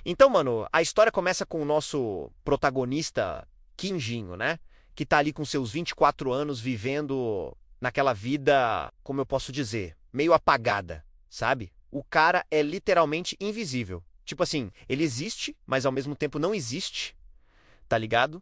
Então, mano, a história começa com o nosso protagonista, Quinjinho, né? Que tá ali com seus 24 anos vivendo naquela vida, como eu posso dizer, meio apagada, sabe? O cara é literalmente invisível. Tipo assim, ele existe, mas ao mesmo tempo não existe, tá ligado?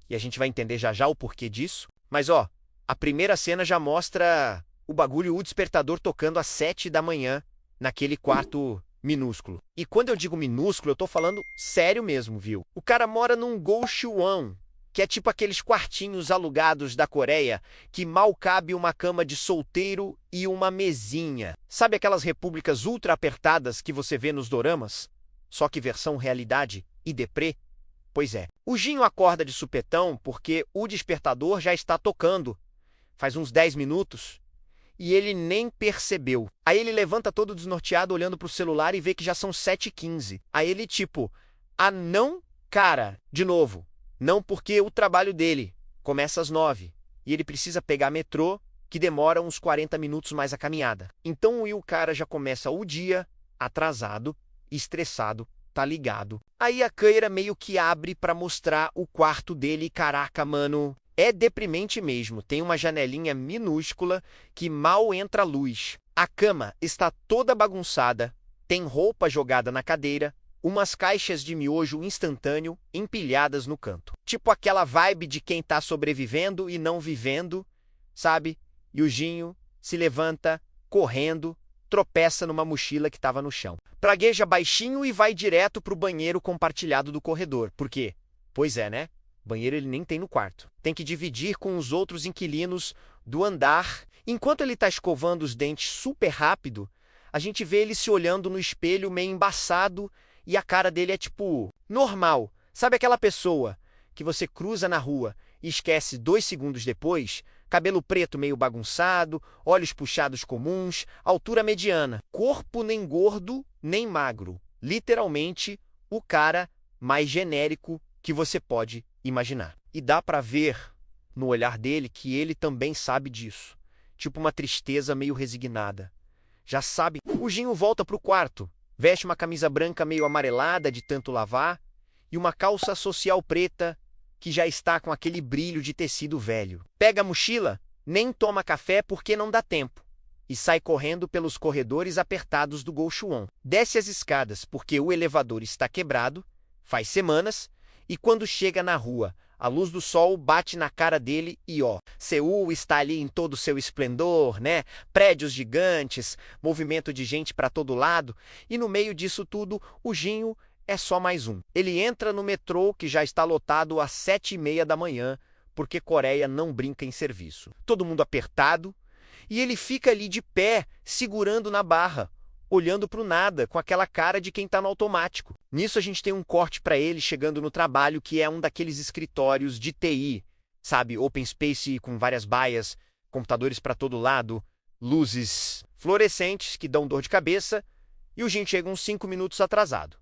E a gente vai entender já já o porquê disso. Mas ó, a primeira cena já mostra o bagulho, o despertador tocando às 7 da manhã, naquele quarto minúsculo. E quando eu digo minúsculo, eu tô falando sério mesmo, viu? O cara mora num Gochuan, que é tipo aqueles quartinhos alugados da Coreia, que mal cabe uma cama de solteiro e uma mesinha. Sabe aquelas repúblicas ultra apertadas que você vê nos doramas? Só que versão realidade e deprê? Pois é. O Ginho acorda de supetão porque o despertador já está tocando. Faz uns 10 minutos. E ele nem percebeu. Aí ele levanta todo desnorteado olhando pro celular e vê que já são 7h15. Aí ele tipo, ah não, cara, de novo. Não porque o trabalho dele começa às 9. E ele precisa pegar metrô, que demora uns 40 minutos mais a caminhada. Então o cara já começa o dia atrasado, estressado, tá ligado. Aí a câmera meio que abre pra mostrar o quarto dele. Caraca, mano, é deprimente mesmo. Tem uma janelinha minúscula que mal entra luz. A cama está toda bagunçada, tem roupa jogada na cadeira, umas caixas de miojo instantâneo empilhadas no canto. Tipo aquela vibe de quem tá sobrevivendo e não vivendo, sabe? E o Ginho se levanta, correndo, tropeça numa mochila que estava no chão. Pragueja baixinho e vai direto pro banheiro compartilhado do corredor. Por quê? Pois é, né? Banheiro ele nem tem no quarto. Tem que dividir com os outros inquilinos do andar. Enquanto ele tá escovando os dentes super rápido, a gente vê ele se olhando no espelho meio embaçado e a cara dele é tipo normal. Sabe aquela pessoa que você cruza na rua e esquece 2 segundos depois? Cabelo preto meio bagunçado, olhos puxados comuns, altura mediana, corpo nem gordo nem magro. Literalmente, o cara mais genérico que você pode imaginar. E dá pra ver no olhar dele que ele também sabe disso. Tipo uma tristeza meio resignada. Já sabe, o Ginho volta pro quarto, veste uma camisa branca meio amarelada de tanto lavar e uma calça social preta que já está com aquele brilho de tecido velho. Pega a mochila, nem toma café porque não dá tempo, e sai correndo pelos corredores apertados do Gochuan. Desce as escadas porque o elevador está quebrado, faz semanas, e quando chega na rua, a luz do sol bate na cara dele e ó, Seul está ali em todo o seu esplendor, né? Prédios gigantes, movimento de gente para todo lado, e no meio disso tudo, o Ginho é só mais um. Ele entra no metrô que já está lotado às 7h30 da manhã, porque Coreia não brinca em serviço. Todo mundo apertado, e ele fica ali de pé, segurando na barra, olhando para o nada, com aquela cara de quem está no automático. Nisso a gente tem um corte para ele chegando no trabalho, que é um daqueles escritórios de TI, sabe? Open space com várias baias, computadores para todo lado, luzes fluorescentes que dão dor de cabeça, e o Jin chega uns 5 minutos atrasado.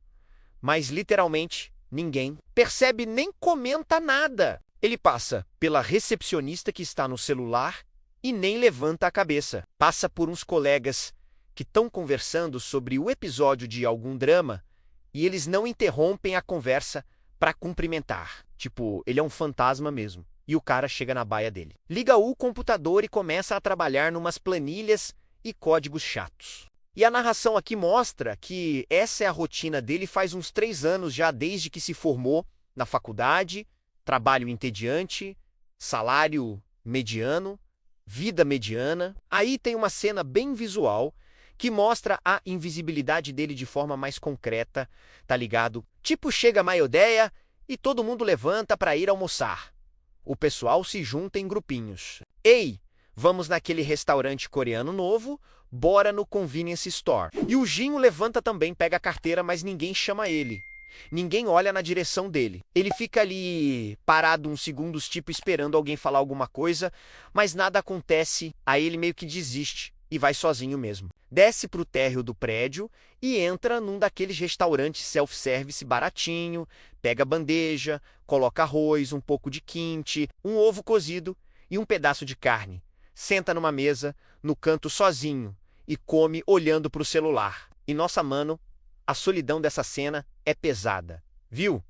Mas literalmente ninguém percebe nem comenta nada. Ele passa pela recepcionista que está no celular e nem levanta a cabeça. Passa por uns colegas que estão conversando sobre o episódio de algum drama e eles não interrompem a conversa para cumprimentar. Tipo, ele é um fantasma mesmo. E o cara chega na baia dele. Liga o computador e começa a trabalhar numas planilhas e códigos chatos. E a narração aqui mostra que essa é a rotina dele faz uns 3 anos já, desde que se formou na faculdade, trabalho entediante, salário mediano, vida mediana. Aí tem uma cena bem visual que mostra a invisibilidade dele de forma mais concreta, tá ligado? Tipo, chega a maiodeia e todo mundo levanta para ir almoçar. O pessoal se junta em grupinhos. Ei, vamos naquele restaurante coreano novo, bora no convenience store. E o Ginho levanta também, pega a carteira, mas ninguém chama ele. Ninguém olha na direção dele. Ele fica ali parado uns segundos, tipo esperando alguém falar alguma coisa, mas nada acontece. Aí ele meio que desiste e vai sozinho mesmo. Desce pro térreo do prédio e entra num daqueles restaurantes self-service baratinho, pega a bandeja, coloca arroz, um pouco de quinte, um ovo cozido e um pedaço de carne. Senta numa mesa, no canto sozinho, e come olhando pro celular. E nossa, mano, a solidão dessa cena é pesada, viu?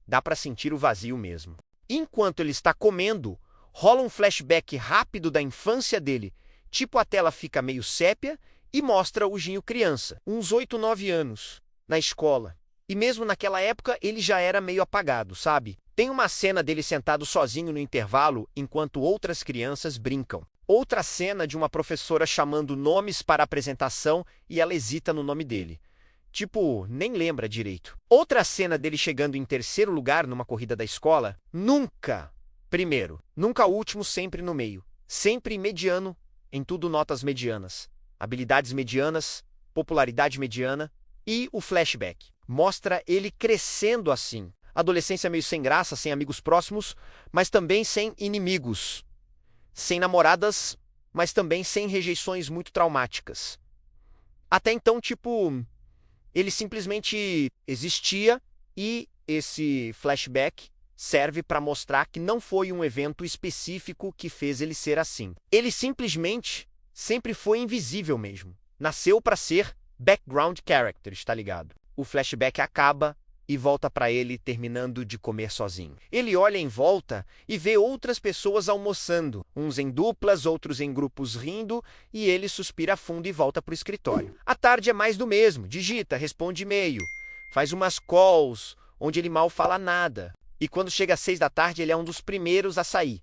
Dá pra sentir o vazio mesmo. Enquanto ele está comendo, rola um flashback rápido da infância dele, tipo a tela fica meio sépia e mostra o Ginho criança, uns 8, 9 anos, na escola. E mesmo naquela época ele já era meio apagado, sabe? Tem uma cena dele sentado sozinho no intervalo enquanto outras crianças brincam. Outra cena de uma professora chamando nomes para a apresentação e ela hesita no nome dele. Tipo, nem lembra direito. Outra cena dele chegando em terceiro lugar numa corrida da escola. Nunca primeiro, nunca último, sempre no meio. Sempre mediano, em tudo notas medianas. Habilidades medianas, popularidade mediana e o flashback. Mostra ele crescendo assim. Adolescência meio sem graça, sem amigos próximos, mas também sem inimigos. Sem namoradas, mas também sem rejeições muito traumáticas. Até então, tipo, ele simplesmente existia e esse flashback serve para mostrar que não foi um evento específico que fez ele ser assim. Ele simplesmente sempre foi invisível mesmo. Nasceu para ser background character, tá ligado? O flashback acaba e volta para ele terminando de comer sozinho. Ele olha em volta e vê outras pessoas almoçando, uns em duplas, outros em grupos rindo, e ele suspira fundo e volta para o escritório. A tarde é mais do mesmo, digita, responde e-mail, faz umas calls, onde ele mal fala nada. E quando chega às 6 da tarde, ele é um dos primeiros a sair.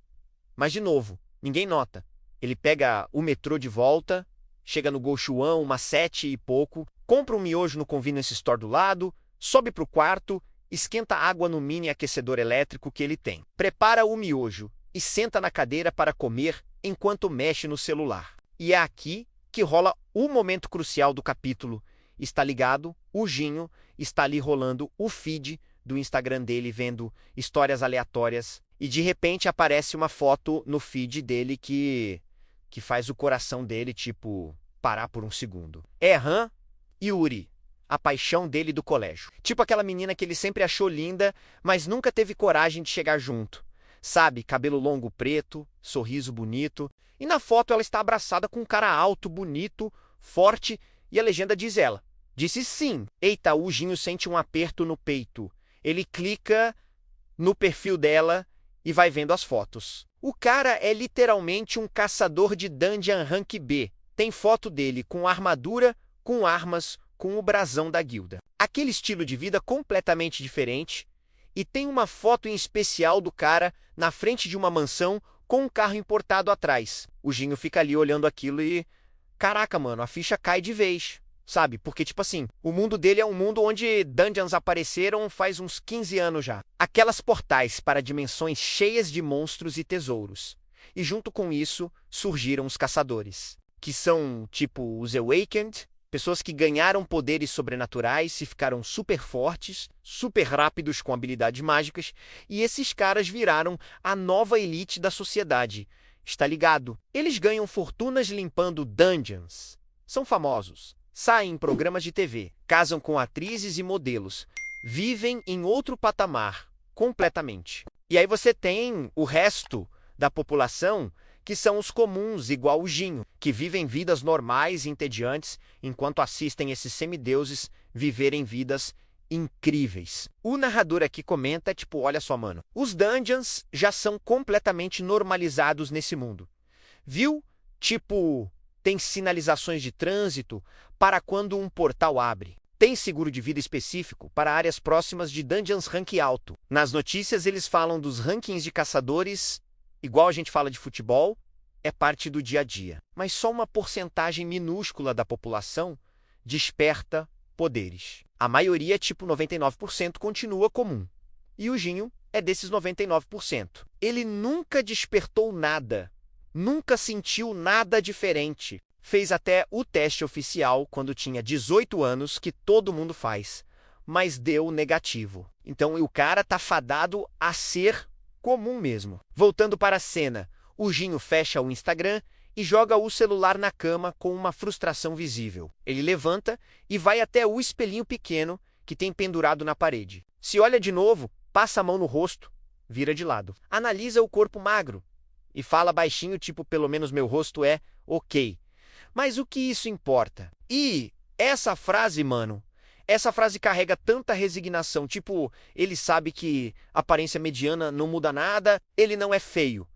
Mas de novo, ninguém nota. Ele pega o metrô de volta, chega no Gochuan, umas 7 e pouco, compra um miojo no convenience store do lado, sobe para o quarto, esquenta água no mini aquecedor elétrico que ele tem. Prepara o miojo e senta na cadeira para comer enquanto mexe no celular. E é aqui que rola o momento crucial do capítulo. Está ligado, o Ginho está ali rolando o feed do Instagram dele, vendo histórias aleatórias. E de repente aparece uma foto no feed dele que faz o coração dele, tipo, parar por um segundo. É Han Yuri, a paixão dele do colégio. Tipo aquela menina que ele sempre achou linda, mas nunca teve coragem de chegar junto. Sabe, cabelo longo preto, sorriso bonito. E na foto ela está abraçada com um cara alto, bonito, forte, e a legenda diz ela. Disse sim. Eita, o Ginho sente um aperto no peito. Ele clica no perfil dela e vai vendo as fotos. O cara é literalmente um caçador de dungeon rank B. Tem foto dele com armadura, com armas, com o brasão da guilda. Aquele estilo de vida completamente diferente, e tem uma foto em especial do cara na frente de uma mansão com um carro importado atrás. O Ginho fica ali olhando aquilo e... Caraca, mano, a ficha cai de vez, sabe? Porque, tipo assim, o mundo dele é um mundo onde dungeons apareceram faz uns 15 anos já. Aquelas portais para dimensões cheias de monstros e tesouros. E junto com isso, surgiram os caçadores, que são, tipo, os Awakened, pessoas que ganharam poderes sobrenaturais e ficaram super fortes, super rápidos com habilidades mágicas, e esses caras viraram a nova elite da sociedade. Está ligado? Eles ganham fortunas limpando dungeons. São famosos. Saem em programas de TV, casam com atrizes e modelos. Vivem em outro patamar, completamente. E aí você tem o resto da população, que são os comuns, igual o Ginho, que vivem vidas normais e entediantes, enquanto assistem esses semideuses viverem vidas incríveis. O narrador aqui comenta, tipo, olha só, mano, os dungeons já são completamente normalizados nesse mundo. Viu? Tipo, tem sinalizações de trânsito para quando um portal abre. Tem seguro de vida específico para áreas próximas de dungeons rank alto. Nas notícias eles falam dos rankings de caçadores. Igual a gente fala de futebol, é parte do dia a dia. Mas só uma porcentagem minúscula da população desperta poderes. A maioria, tipo 99%, continua comum. E o Ginho é desses 99%. Ele nunca despertou nada. Nunca sentiu nada diferente. Fez até o teste oficial quando tinha 18 anos, que todo mundo faz. Mas deu negativo. Então o cara tá fadado a ser comum mesmo. Voltando para a cena, o Ginho fecha o Instagram e joga o celular na cama com uma frustração visível. Ele levanta e vai até o espelhinho pequeno que tem pendurado na parede. Se olha de novo, passa a mão no rosto, vira de lado. Analisa o corpo magro e fala baixinho, tipo, pelo menos meu rosto é ok. Mas o que isso importa? E essa frase, mano, Essa frase carrega tanta resignação, tipo, ele sabe que aparência mediana não muda nada, ele não é feio,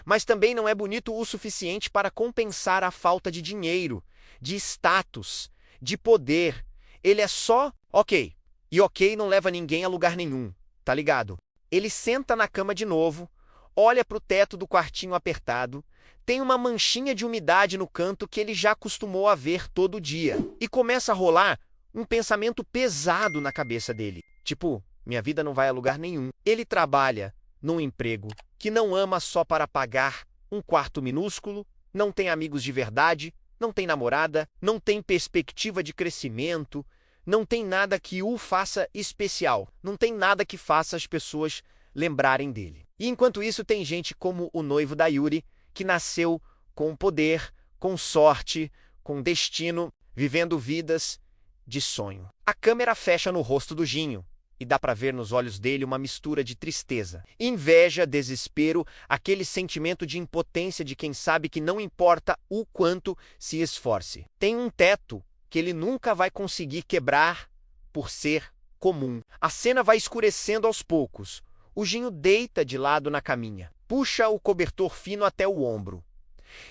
mas também não é bonito o suficiente para compensar a falta de dinheiro, de status, de poder. Ele é só ok. E ok não leva ninguém a lugar nenhum, tá ligado? Ele senta na cama de novo, olha pro teto do quartinho apertado, tem uma manchinha de umidade no canto que ele já acostumou a ver todo dia, e começa a rolar um pensamento pesado na cabeça dele. Tipo, minha vida não vai a lugar nenhum. Ele trabalha num emprego que não ama só para pagar um quarto minúsculo, não tem amigos de verdade, não tem namorada, não tem perspectiva de crescimento, não tem nada que o faça especial, não tem nada que faça as pessoas lembrarem dele. E enquanto isso tem gente como o noivo da Yuri, que nasceu com poder, com sorte, com destino, vivendo vidas de sonho. A câmera fecha no rosto do Jinho, e dá para ver nos olhos dele uma mistura de tristeza, inveja, desespero, aquele sentimento de impotência de quem sabe que não importa o quanto se esforce. Tem um teto que ele nunca vai conseguir quebrar por ser comum. A cena vai escurecendo aos poucos. O Jinho deita de lado na caminha, puxa o cobertor fino até o ombro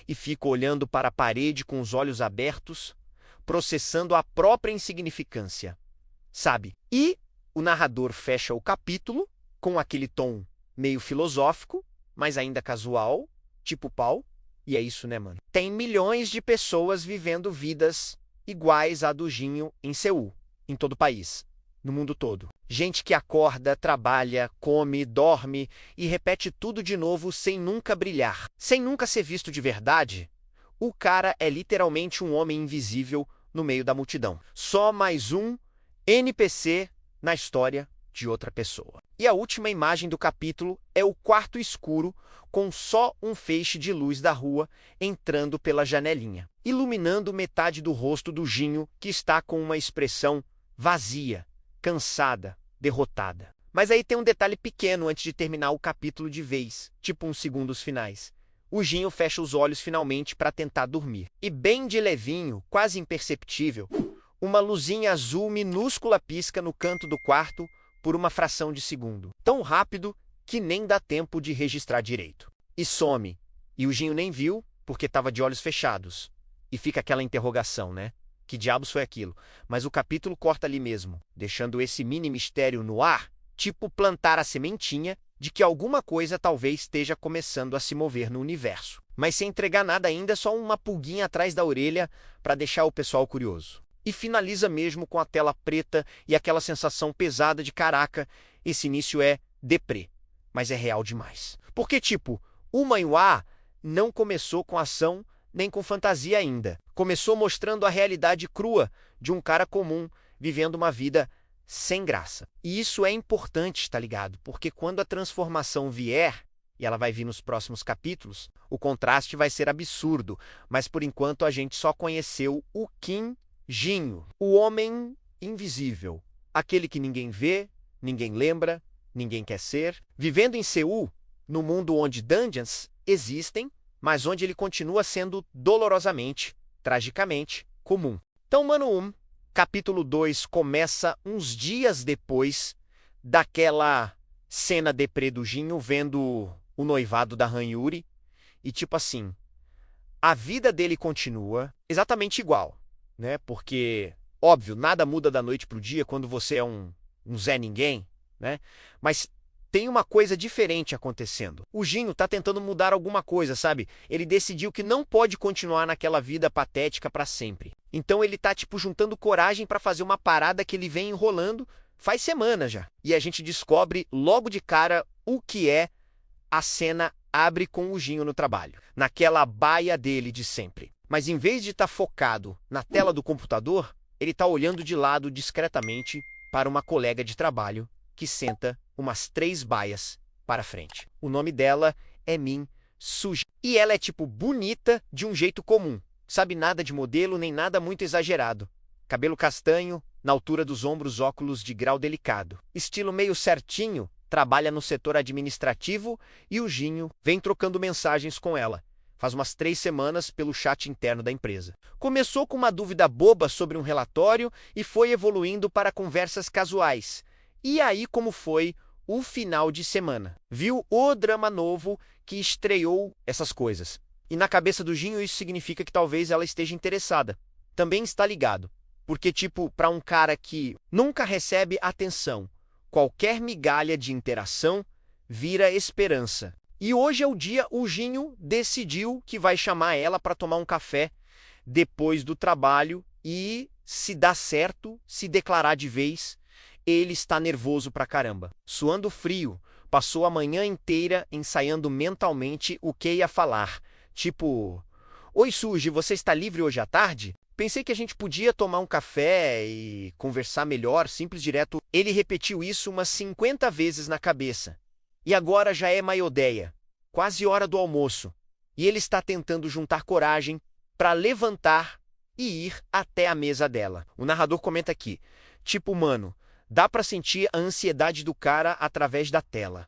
e fica olhando para a parede com os olhos abertos, processando a própria insignificância, sabe? E o narrador fecha o capítulo com aquele tom meio filosófico, mas ainda casual, tipo pau. E é isso, né, mano? Tem milhões de pessoas vivendo vidas iguais à do Jinho em Seul, em todo o país, no mundo todo. Gente que acorda, trabalha, come, dorme e repete tudo de novo sem nunca brilhar, sem nunca ser visto de verdade. O cara é literalmente um homem invisível no meio da multidão. Só mais um NPC na história de outra pessoa. E a última imagem do capítulo é o quarto escuro com só um feixe de luz da rua entrando pela janelinha, iluminando metade do rosto do Jinho, que está com uma expressão vazia, cansada, derrotada. Mas aí tem um detalhe pequeno antes de terminar o capítulo de vez, tipo uns segundos finais. O Jinho fecha os olhos finalmente para tentar dormir. E bem de levinho, quase imperceptível, uma luzinha azul minúscula pisca no canto do quarto por uma fração de segundo. Tão rápido que nem dá tempo de registrar direito. E some. E o Jinho nem viu porque estava de olhos fechados. E fica aquela interrogação, né? Que diabos foi aquilo? Mas o capítulo corta ali mesmo, deixando esse mini mistério no ar, tipo plantar a sementinha de que alguma coisa talvez esteja começando a se mover no universo. Mas sem entregar nada ainda, só uma pulguinha atrás da orelha para deixar o pessoal curioso. E finaliza mesmo com a tela preta e aquela sensação pesada de caraca, esse início é deprê, mas é real demais. Porque, tipo, o manhwa não começou com ação nem com fantasia ainda. Começou mostrando a realidade crua de um cara comum vivendo uma vida sem graça. E isso é importante, tá ligado? Porque quando a transformação vier, e ela vai vir nos próximos capítulos, o contraste vai ser absurdo. Mas por enquanto a gente só conheceu o Kim Jinho, o homem invisível, aquele que ninguém vê, ninguém lembra, ninguém quer ser, vivendo em Seul, no mundo onde dungeons existem, mas onde ele continua sendo dolorosamente, tragicamente, comum. Então, Mano capítulo 2 começa uns dias depois daquela cena deprê do Jinho vendo o noivado da Han Yuri, e tipo assim, a vida dele continua exatamente igual, né? Porque, óbvio, nada muda da noite pro dia quando você é um Zé Ninguém, né? Mas tem uma coisa diferente acontecendo. O Jinho tá tentando mudar alguma coisa, sabe? Ele decidiu que não pode continuar naquela vida patética para sempre. Então ele tá, tipo, juntando coragem para fazer uma parada que ele vem enrolando faz semanas já. E a gente descobre logo de cara o que é. A cena abre com o Jinho no trabalho, naquela baia dele de sempre. Mas em vez de estar focado na tela do computador, ele tá olhando de lado discretamente para uma colega de trabalho que senta umas 3 baias para frente. O nome dela é Min Suji. E ela é tipo bonita de um jeito comum. Sabe, nada de modelo nem nada muito exagerado. Cabelo castanho, na altura dos ombros, óculos de grau delicado. Estilo meio certinho, trabalha no setor administrativo e o Jinho vem trocando mensagens com ela, faz umas 3 semanas pelo chat interno da empresa. Começou com uma dúvida boba sobre um relatório e foi evoluindo para conversas casuais. E aí como foi o final de semana? Viu o drama novo que estreou essas coisas. E na cabeça do Ginho isso significa que talvez ela esteja interessada. Também está ligado. Porque, tipo, para um cara que nunca recebe atenção, qualquer migalha de interação vira esperança. E hoje é o dia o Ginho decidiu que vai chamar ela para tomar um café depois do trabalho e, se dá certo, se declarar de vez, ele está nervoso pra caramba. Suando frio, passou a manhã inteira ensaiando mentalmente o que ia falar. Tipo, oi Suji, você está livre hoje à tarde? Pensei que a gente podia tomar um café e conversar melhor, simples direto. Ele repetiu isso umas 50 vezes na cabeça. E agora já é meio-dia, quase hora do almoço. E ele está tentando juntar coragem para levantar e ir até a mesa dela. O narrador comenta aqui, tipo, mano, dá para sentir a ansiedade do cara através da tela.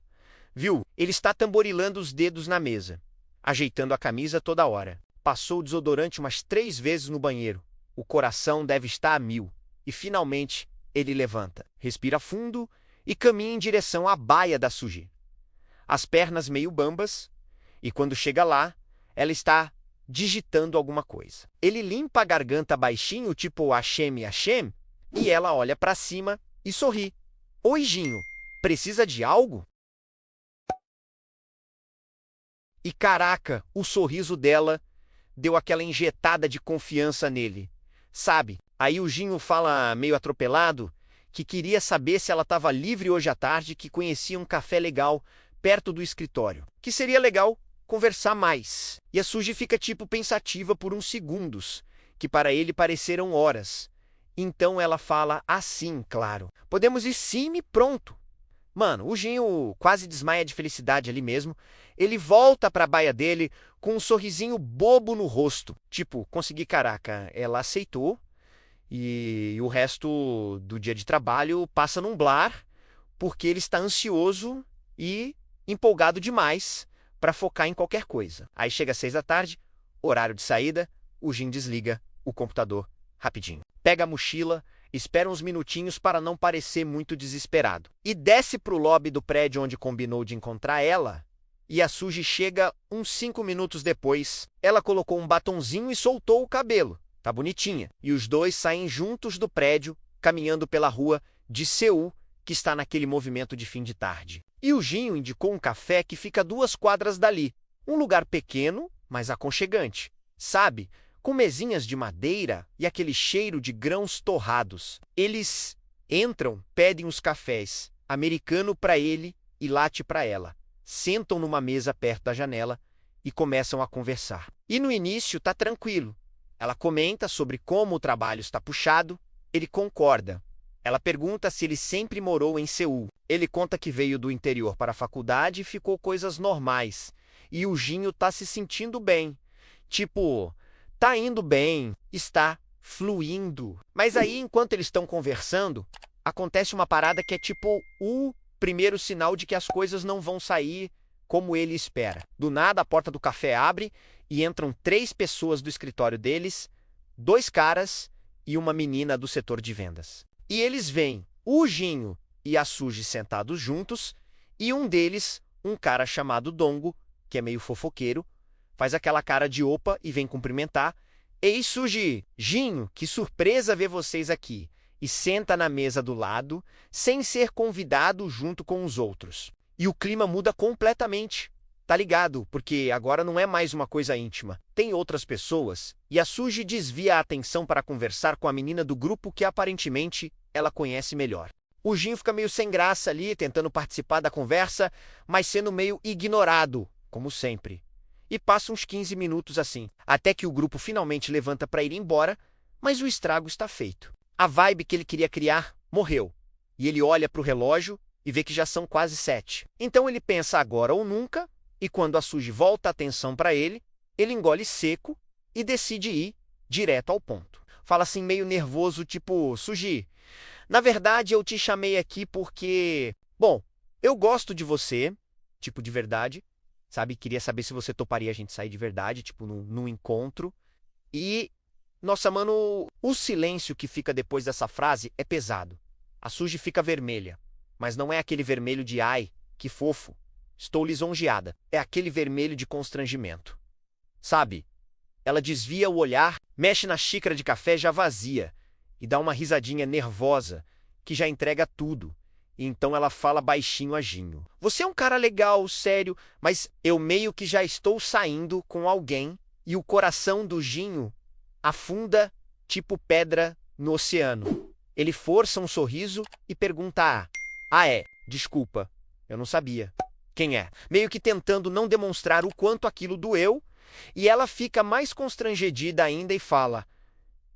Viu? Ele está tamborilando os dedos na mesa, ajeitando a camisa toda hora. Passou o desodorante umas 3 vezes no banheiro. O coração deve estar a 1000. E finalmente ele levanta, respira fundo e caminha em direção à baia da Suji. As pernas meio bambas, e quando chega lá, ela está digitando alguma coisa. Ele limpa a garganta baixinho, tipo Hashem, Hashem, e ela olha para cima e sorri. Oi, Ginho, precisa de algo? E caraca, o sorriso dela deu aquela injetada de confiança nele. Sabe, aí o Ginho fala meio atropelado que queria saber se ela estava livre hoje à tarde, que conhecia um café legal perto do escritório, que seria legal conversar mais. E a Suji fica tipo pensativa por uns segundos, que para ele pareceram horas. Então ela fala assim, claro. Podemos ir sim e pronto. Mano, o Ginho quase desmaia de felicidade ali mesmo. Ele volta pra baia dele com um sorrisinho bobo no rosto. Tipo, consegui, caraca, ela aceitou. E o resto do dia de trabalho passa num blar, porque ele está ansioso e empolgado demais para focar em qualquer coisa. Aí chega às 6 da tarde, horário de saída, o Jin desliga o computador rapidinho. Pega a mochila, espera uns minutinhos para não parecer muito desesperado. E desce pro lobby do prédio onde combinou de encontrar ela. E a Suji chega uns 5 minutos depois. Ela colocou um batonzinho e soltou o cabelo. Tá bonitinha. E os dois saem juntos do prédio, caminhando pela rua de Seul, que está naquele movimento de fim de tarde. E o Ginho indicou um café que fica a 2 quadras dali. Um lugar pequeno, mas aconchegante. Sabe? Com mesinhas de madeira e aquele cheiro de grãos torrados. Eles entram, pedem os cafés, americano para ele e latte para ela. Sentam numa mesa perto da janela e começam a conversar. E no início tá tranquilo. Ela comenta sobre como o trabalho está puxado, ele concorda. Ela pergunta se ele sempre morou em Seul. Ele conta que veio do interior para a faculdade e ficou coisas normais. E o Ginho tá se sentindo bem. Tipo, tá indo bem, está fluindo. Mas aí, enquanto eles estão conversando, acontece uma parada que é tipo o primeiro sinal de que as coisas não vão sair como ele espera. Do nada, a porta do café abre e entram 3 pessoas do escritório deles, 2 caras e uma menina do setor de vendas. E eles veem o Ginho e a Suji sentados juntos e um deles, um cara chamado Dongo, que é meio fofoqueiro, faz aquela cara de opa e vem cumprimentar. Ei, Suji, Ginho, que surpresa ver vocês aqui. E senta na mesa do lado, sem ser convidado junto com os outros. E o clima muda completamente. Tá ligado? Porque agora não é mais uma coisa íntima. Tem outras pessoas, e a Suji desvia a atenção para conversar com a menina do grupo que aparentemente ela conhece melhor. O Ginho fica meio sem graça ali, tentando participar da conversa, mas sendo meio ignorado, como sempre. E passa uns 15 minutos assim, até que o grupo finalmente levanta para ir embora, mas o estrago está feito. A vibe que ele queria criar morreu. E ele olha para o relógio e vê que já são quase 7. Então ele pensa agora ou nunca, e quando a Suji volta a atenção para ele engole seco e decide ir direto ao ponto. Fala assim meio nervoso, tipo, Suji, na verdade eu te chamei aqui porque, bom, eu gosto de você, tipo de verdade, sabe? Queria saber se você toparia a gente sair de verdade, tipo, num encontro. E, nossa, mano, o silêncio que fica depois dessa frase é pesado. A Suji fica vermelha, mas não é aquele vermelho de ai, que fofo, estou lisonjeada. É aquele vermelho de constrangimento. Sabe? Ela desvia o olhar, mexe na xícara de café já vazia e dá uma risadinha nervosa que já entrega tudo. E então ela fala baixinho a Jinho. Você é um cara legal, sério, mas eu meio que já estou saindo com alguém e o coração do Jinho afunda tipo pedra no oceano. Ele força um sorriso e pergunta: Ah, é, desculpa, eu não sabia. Quem é? Meio que tentando não demonstrar o quanto aquilo doeu, e ela fica mais constrangedida ainda e fala: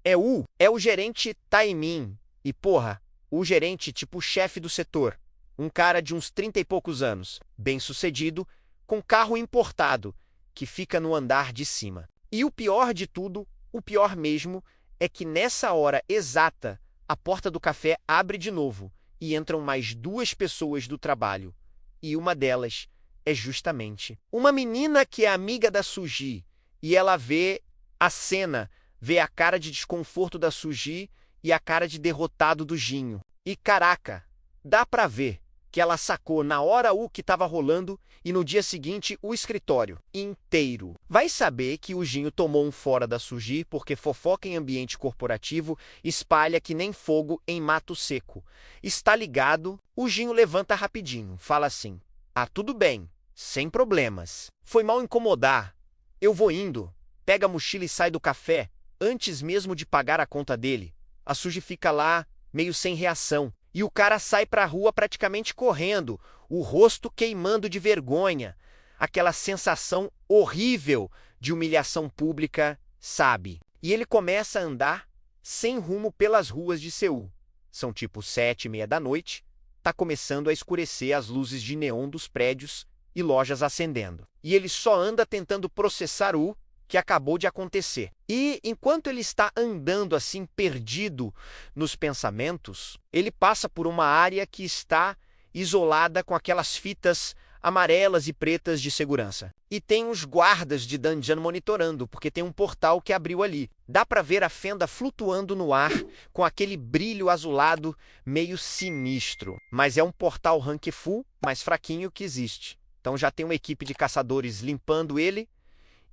É o gerente Taimin. E porra, o gerente tipo chefe do setor. Um cara de uns 30 e poucos anos, bem-sucedido, com carro importado, que fica no andar de cima. E o pior de tudo, o pior mesmo, é que nessa hora exata, a porta do café abre de novo e entram mais duas pessoas do trabalho. E uma delas é justamente uma menina que é amiga da Suji. E ela vê a cena, vê a cara de desconforto da Suji e a cara de derrotado do Jinho. E caraca, dá pra ver que ela sacou na hora o que estava rolando e no dia seguinte o escritório inteiro. Vai saber que o Jinho tomou um fora da Suji porque fofoca em ambiente corporativo espalha que nem fogo em mato seco. Está ligado? O Jinho levanta rapidinho, fala assim: Ah, tudo bem, sem problemas. Foi mal incomodar. Eu vou indo. Pega a mochila e sai do café, antes mesmo de pagar a conta dele. A Suji fica lá, meio sem reação. E o cara sai pra rua praticamente correndo, o rosto queimando de vergonha. Aquela sensação horrível de humilhação pública, sabe? E ele começa a andar sem rumo pelas ruas de Seul. São tipo 7:30 da noite, tá começando a escurecer as luzes de neon dos prédios e lojas acendendo. E ele só anda tentando processar o que acabou de acontecer. E enquanto ele está andando assim perdido nos pensamentos, ele passa por uma área que está isolada com aquelas fitas amarelas e pretas de segurança. E tem uns guardas de dungeon monitorando, porque tem um portal que abriu ali. Dá para ver a fenda flutuando no ar com aquele brilho azulado meio sinistro. Mas é um portal rank full, mais fraquinho que existe. Então já tem uma equipe de caçadores limpando ele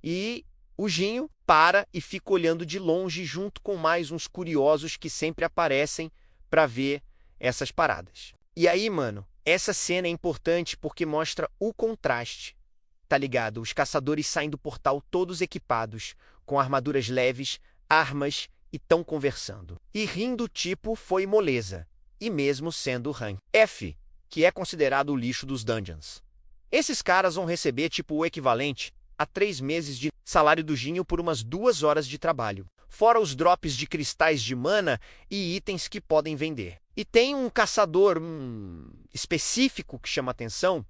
e o Jinho para e fica olhando de longe junto com mais uns curiosos que sempre aparecem para ver essas paradas. E aí, mano, essa cena é importante porque mostra o contraste, tá ligado? Os caçadores saem do portal todos equipados, com armaduras leves, armas e tão conversando. E rindo tipo foi moleza, e mesmo sendo rank F, que é considerado o lixo dos dungeons. Esses caras vão receber tipo o equivalente a 3 meses de salário do Jinho por umas 2 horas de trabalho, fora os drops de cristais de mana e itens que podem vender. E tem um caçador específico que chama atenção,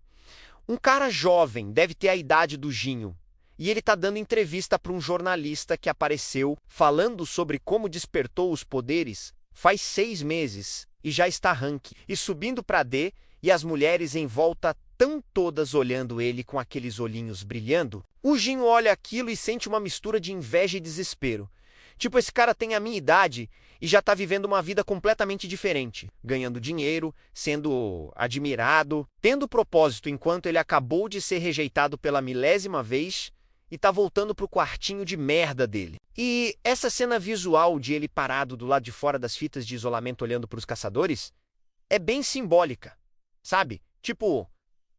um cara jovem, deve ter a idade do Jinho, e ele tá dando entrevista para um jornalista que apareceu falando sobre como despertou os poderes faz 6 meses e já está rank, e subindo para D, e as mulheres em volta tão todas olhando ele com aqueles olhinhos brilhando. O Jinho olha aquilo e sente uma mistura de inveja e desespero. Tipo, esse cara tem a minha idade e já tá vivendo uma vida completamente diferente, ganhando dinheiro, sendo admirado, tendo propósito enquanto ele acabou de ser rejeitado pela milésima vez e tá voltando pro quartinho de merda dele. E essa cena visual de ele parado do lado de fora das fitas de isolamento olhando pros caçadores é bem simbólica, sabe? Tipo,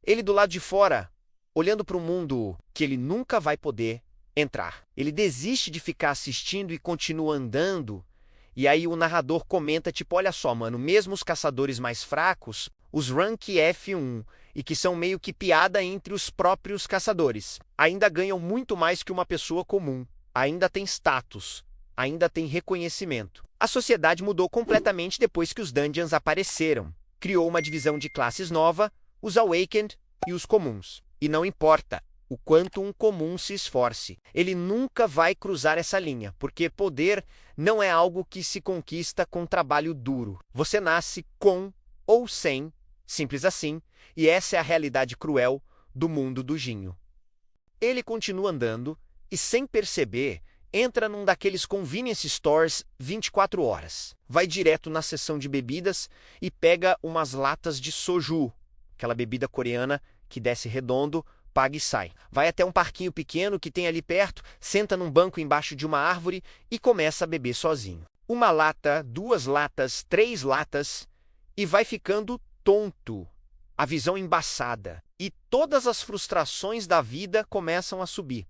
ele do lado de fora, olhando para um mundo que ele nunca vai poder entrar. Ele desiste de ficar assistindo e continua andando. E aí o narrador comenta, tipo, olha só, mano, mesmo os caçadores mais fracos, os rank F1, e que são meio que piada entre os próprios caçadores, ainda ganham muito mais que uma pessoa comum. Ainda tem status, ainda tem reconhecimento. A sociedade mudou completamente depois que os dungeons apareceram. Criou uma divisão de classes nova, os Awakened e os comuns. E não importa o quanto um comum se esforce, ele nunca vai cruzar essa linha, porque poder não é algo que se conquista com trabalho duro. Você nasce com ou sem, simples assim, e essa é a realidade cruel do mundo do Jinho. Ele continua andando e, sem perceber, entra num daqueles convenience stores 24 horas. Vai direto na seção de bebidas e pega umas latas de soju, aquela bebida coreana que desce redondo, paga e sai. Vai até um parquinho pequeno que tem ali perto, senta num banco embaixo de uma árvore e começa a beber sozinho. Uma lata, 2 latas, 3 latas e vai ficando tonto, a visão embaçada. E todas as frustrações da vida começam a subir.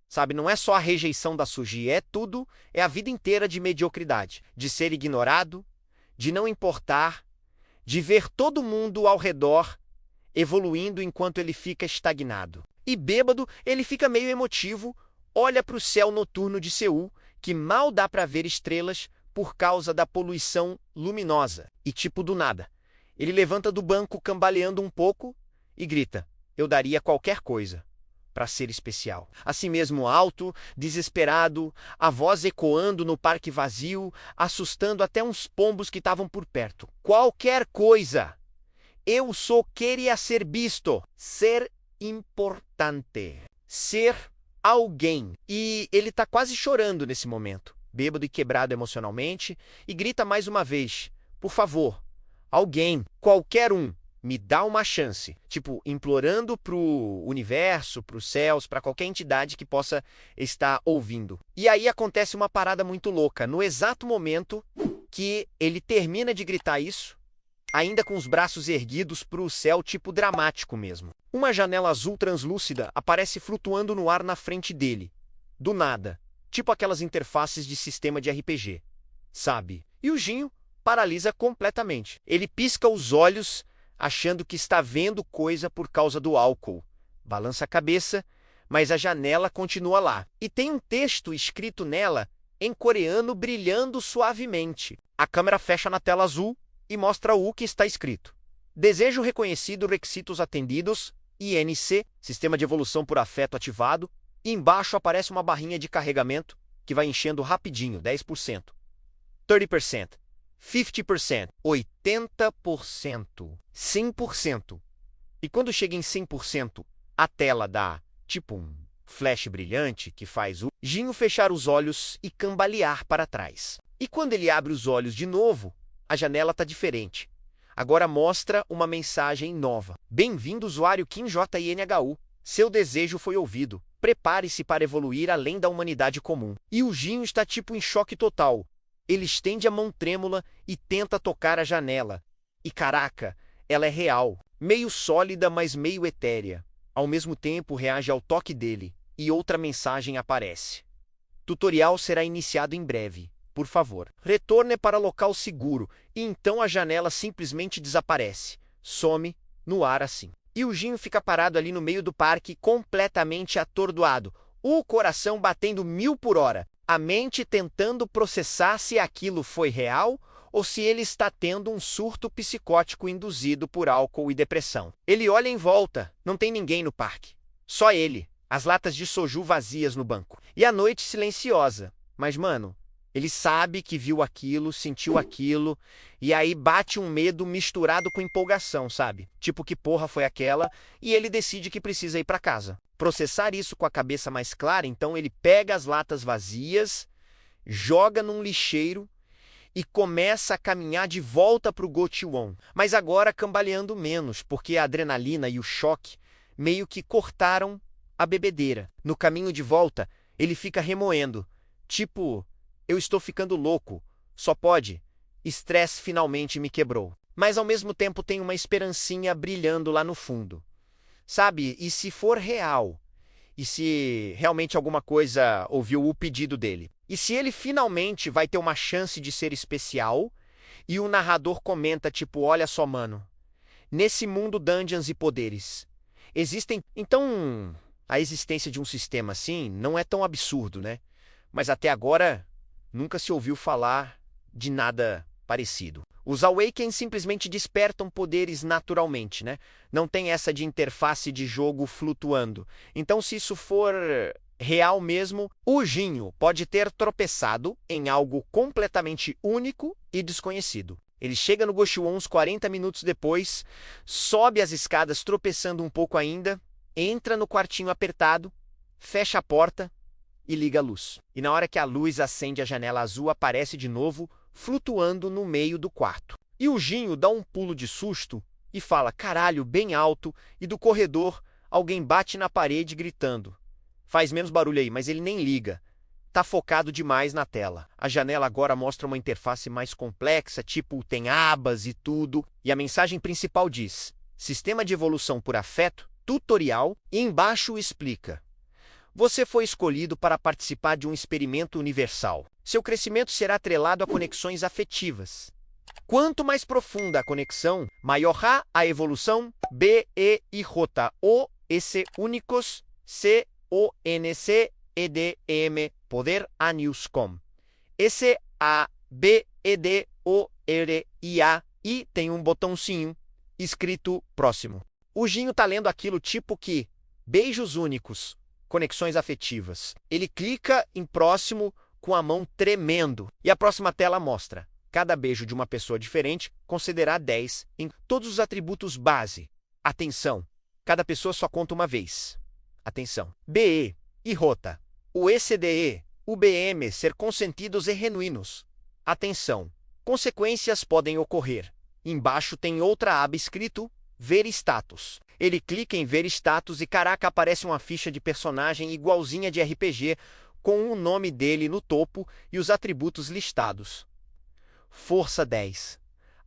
Sabe, não é só a rejeição da Suji, é tudo, é a vida inteira de mediocridade, de ser ignorado, de não importar, de ver todo mundo ao redor evoluindo enquanto ele fica estagnado. E bêbado, ele fica meio emotivo, olha para o céu noturno de Seul, que mal dá para ver estrelas por causa da poluição luminosa. E tipo do nada, ele levanta do banco cambaleando um pouco e grita: "Eu daria qualquer coisa para ser especial." Assim mesmo alto, desesperado, a voz ecoando no parque vazio, assustando até uns pombos que estavam por perto. "Qualquer coisa! Eu só queria ser visto, ser importante, ser alguém." E ele tá quase chorando nesse momento, bêbado e quebrado emocionalmente, e grita mais uma vez: "Por favor, alguém, qualquer um, me dá uma chance." Tipo, implorando pro universo, pros céus, pra qualquer entidade que possa estar ouvindo. E aí acontece uma parada muito louca. No exato momento que ele termina de gritar isso, ainda com os braços erguidos pro céu, tipo dramático mesmo, uma janela azul translúcida aparece flutuando no ar na frente dele. Do nada. Tipo aquelas interfaces de sistema de RPG. Sabe? E o Jinho paralisa completamente. Ele pisca os olhos, achando que está vendo coisa por causa do álcool. Balança a cabeça, mas a janela continua lá. E tem um texto escrito nela, em coreano, brilhando suavemente. A câmera fecha na tela azul e mostra o que está escrito: "Desejo reconhecido, requisitos atendidos, INC, Sistema de Evolução por Afeto ativado." E embaixo aparece uma barrinha de carregamento que vai enchendo rapidinho, 10%, 30%. 50%, 80%, 100%. E quando chega em 100%, a tela dá tipo um flash brilhante que faz o Jinho fechar os olhos e cambalear para trás. E quando ele abre os olhos de novo, a janela está diferente. Agora mostra uma mensagem nova: "Bem-vindo, usuário KimJinHu. Seu desejo foi ouvido. Prepare-se para evoluir além da humanidade comum." E o Jinho está tipo em choque total. Ele estende a mão trêmula e tenta tocar a janela. E caraca, ela é real. Meio sólida, mas meio etérea. Ao mesmo tempo, reage ao toque dele. E outra mensagem aparece: "Tutorial será iniciado em breve. Por favor, retorne para local seguro." E então a janela simplesmente desaparece. Some no ar assim. E o Jinho fica parado ali no meio do parque, completamente atordoado. O coração batendo 1000 por hora. A mente tentando processar se aquilo foi real ou se ele está tendo um surto psicótico induzido por álcool e depressão. Ele olha em volta, não tem ninguém no parque. Só ele, as latas de soju vazias no banco. E a noite silenciosa. Mas, mano, ele sabe que viu aquilo, sentiu aquilo, e aí bate um medo misturado com empolgação, sabe? Tipo, que porra foi aquela? E ele decide que precisa ir para casa. Processar isso com a cabeça mais clara, então ele pega as latas vazias, joga num lixeiro e começa a caminhar de volta para o Gochiwon. Mas agora cambaleando menos, porque a adrenalina e o choque meio que cortaram a bebedeira. No caminho de volta, ele fica remoendo. Tipo, eu estou ficando louco, só pode. Estresse finalmente me quebrou. Mas ao mesmo tempo tem uma esperancinha brilhando lá no fundo. Sabe, e se for real? E se realmente alguma coisa ouviu o pedido dele? E se ele finalmente vai ter uma chance de ser especial? E o narrador comenta tipo, olha só, mano, nesse mundo dungeons e poderes, existem... Então, a existência de um sistema assim não é tão absurdo, né? Mas até agora, nunca se ouviu falar de nada parecido. Os Awakens simplesmente despertam poderes naturalmente, né? Não tem essa de interface de jogo flutuando. Então, se isso for real mesmo, o Jinho pode ter tropeçado em algo completamente único e desconhecido. Ele chega no Gochiwon uns 40 minutos depois, sobe as escadas tropeçando um pouco ainda, entra no quartinho apertado fecha a porta e liga a luz. E na hora que a luz acende, a janela azul aparece de novo, flutuando no meio do quarto. E o Ginho dá um pulo de susto e fala, caralho, bem alto, e do corredor alguém bate na parede gritando. Faz menos barulho aí, mas ele nem liga. Tá focado demais na tela. A janela agora mostra uma interface mais complexa, tipo tem abas e tudo, e a mensagem principal diz, Sistema de Evolução por Afeto, Tutorial, e embaixo explica. Você foi escolhido para participar de um experimento universal. Seu crescimento será atrelado a conexões afetivas. Quanto mais profunda a conexão, maior a evolução. B, E, I, J, O, S, únicos, C, O, N, C, E, D, M, poder, A, News, Com. S, A, B, E, D, O, R, I, A, I, tem um botãozinho escrito próximo. O Ginho tá lendo aquilo tipo que beijos únicos, conexões afetivas. Ele clica em próximo com a mão tremendo e a próxima tela mostra cada beijo de uma pessoa diferente, considerar 10 em todos os atributos base. Atenção, cada pessoa só conta uma vez. Atenção. BE e Rota. O ECDE, o BM ser consentidos e genuínos. Atenção, consequências podem ocorrer. Embaixo tem outra aba escrito Ver status. Ele clica em ver status e caraca, aparece uma ficha de personagem igualzinha de RPG com o nome dele no topo e os atributos listados. Força 10,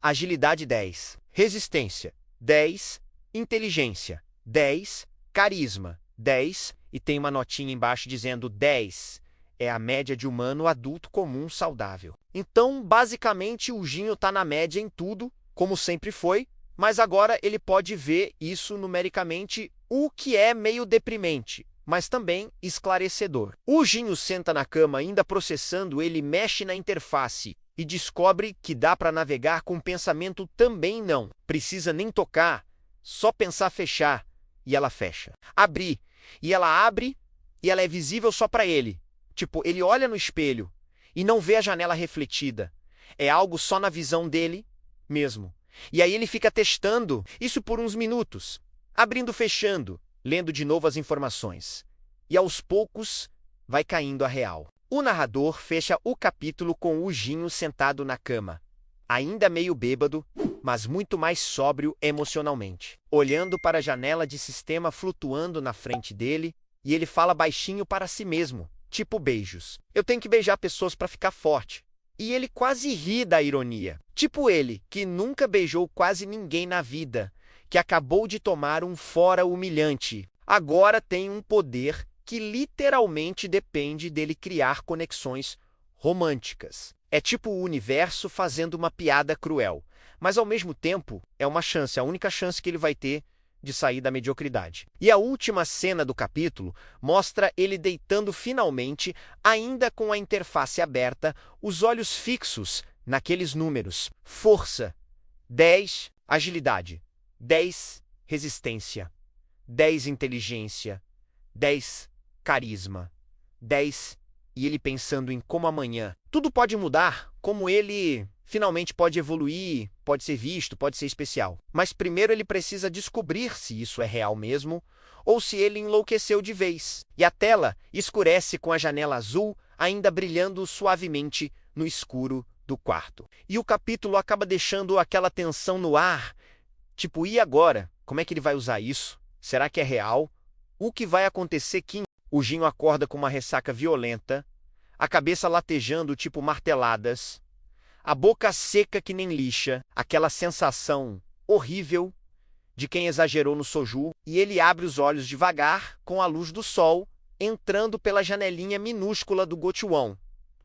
Agilidade 10, Resistência 10, Inteligência 10, Carisma 10 e tem uma notinha embaixo dizendo 10 é a média de humano adulto comum saudável. Então, basicamente, o Ginho tá na média em tudo, como sempre foi, mas agora ele pode ver isso numericamente, o que é meio deprimente, mas também esclarecedor. O Ginho senta na cama ainda processando, ele mexe na interface e descobre que dá para navegar com pensamento também não. Precisa nem tocar, só pensar fechar, e ela fecha. Abrir, e ela abre, e ela é visível só para ele. Tipo, ele olha no espelho e não vê a janela refletida. É algo só na visão dele mesmo. E aí ele fica testando isso por uns minutos, abrindo, fechando, lendo de novo as informações. E aos poucos vai caindo a real. O narrador fecha o capítulo com o Ginho sentado na cama, ainda meio bêbado, mas muito mais sóbrio emocionalmente, olhando para a janela de sistema flutuando na frente dele, e ele fala baixinho para si mesmo, tipo beijos. Eu tenho que beijar pessoas para ficar forte. E ele quase ri da ironia. Tipo ele, que nunca beijou quase ninguém na vida, que acabou de tomar um fora humilhante. Agora tem um poder que literalmente depende dele criar conexões românticas. É tipo o universo fazendo uma piada cruel, mas ao mesmo tempo é uma chance, a única chance que ele vai ter de sair da mediocridade. E a última cena do capítulo mostra ele deitando finalmente, ainda com a interface aberta, os olhos fixos naqueles números. Força 10, agilidade 10, resistência 10, inteligência 10, carisma 10, e ele pensando em como amanhã tudo pode mudar, como ele finalmente pode evoluir, pode ser visto, pode ser especial. Mas primeiro ele precisa descobrir se isso é real mesmo ou se ele enlouqueceu de vez. E a tela escurece com a janela azul ainda brilhando suavemente no escuro do quarto. E o capítulo acaba deixando aquela tensão no ar, tipo, e agora? Como é que ele vai usar isso? Será que é real? O que vai acontecer que o Ginho acorda com uma ressaca violenta, a cabeça latejando tipo marteladas, a boca seca que nem lixa, aquela sensação horrível de quem exagerou no soju, e ele abre os olhos devagar com a luz do sol entrando pela janelinha minúscula do Gochuon.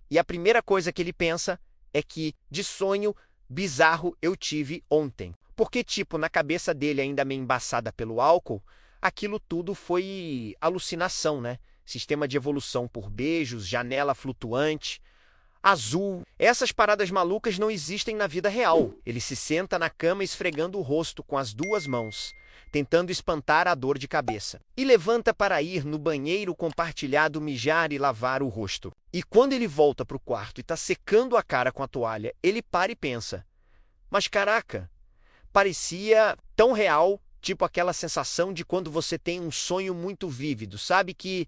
E a primeira coisa que ele pensa é que de sonho bizarro eu tive ontem. Porque, tipo, na cabeça dele, ainda meio embaçada pelo álcool, aquilo tudo foi alucinação, né? Sistema de evolução por beijos, janela flutuante, azul. Essas paradas malucas não existem na vida real. Ele se senta na cama esfregando o rosto com as duas mãos, tentando espantar a dor de cabeça. E levanta para ir no banheiro compartilhado mijar e lavar o rosto. E quando ele volta para o quarto e está secando a cara com a toalha, ele para e pensa, mas caraca, parecia tão real, tipo aquela sensação de quando você tem um sonho muito vívido, sabe que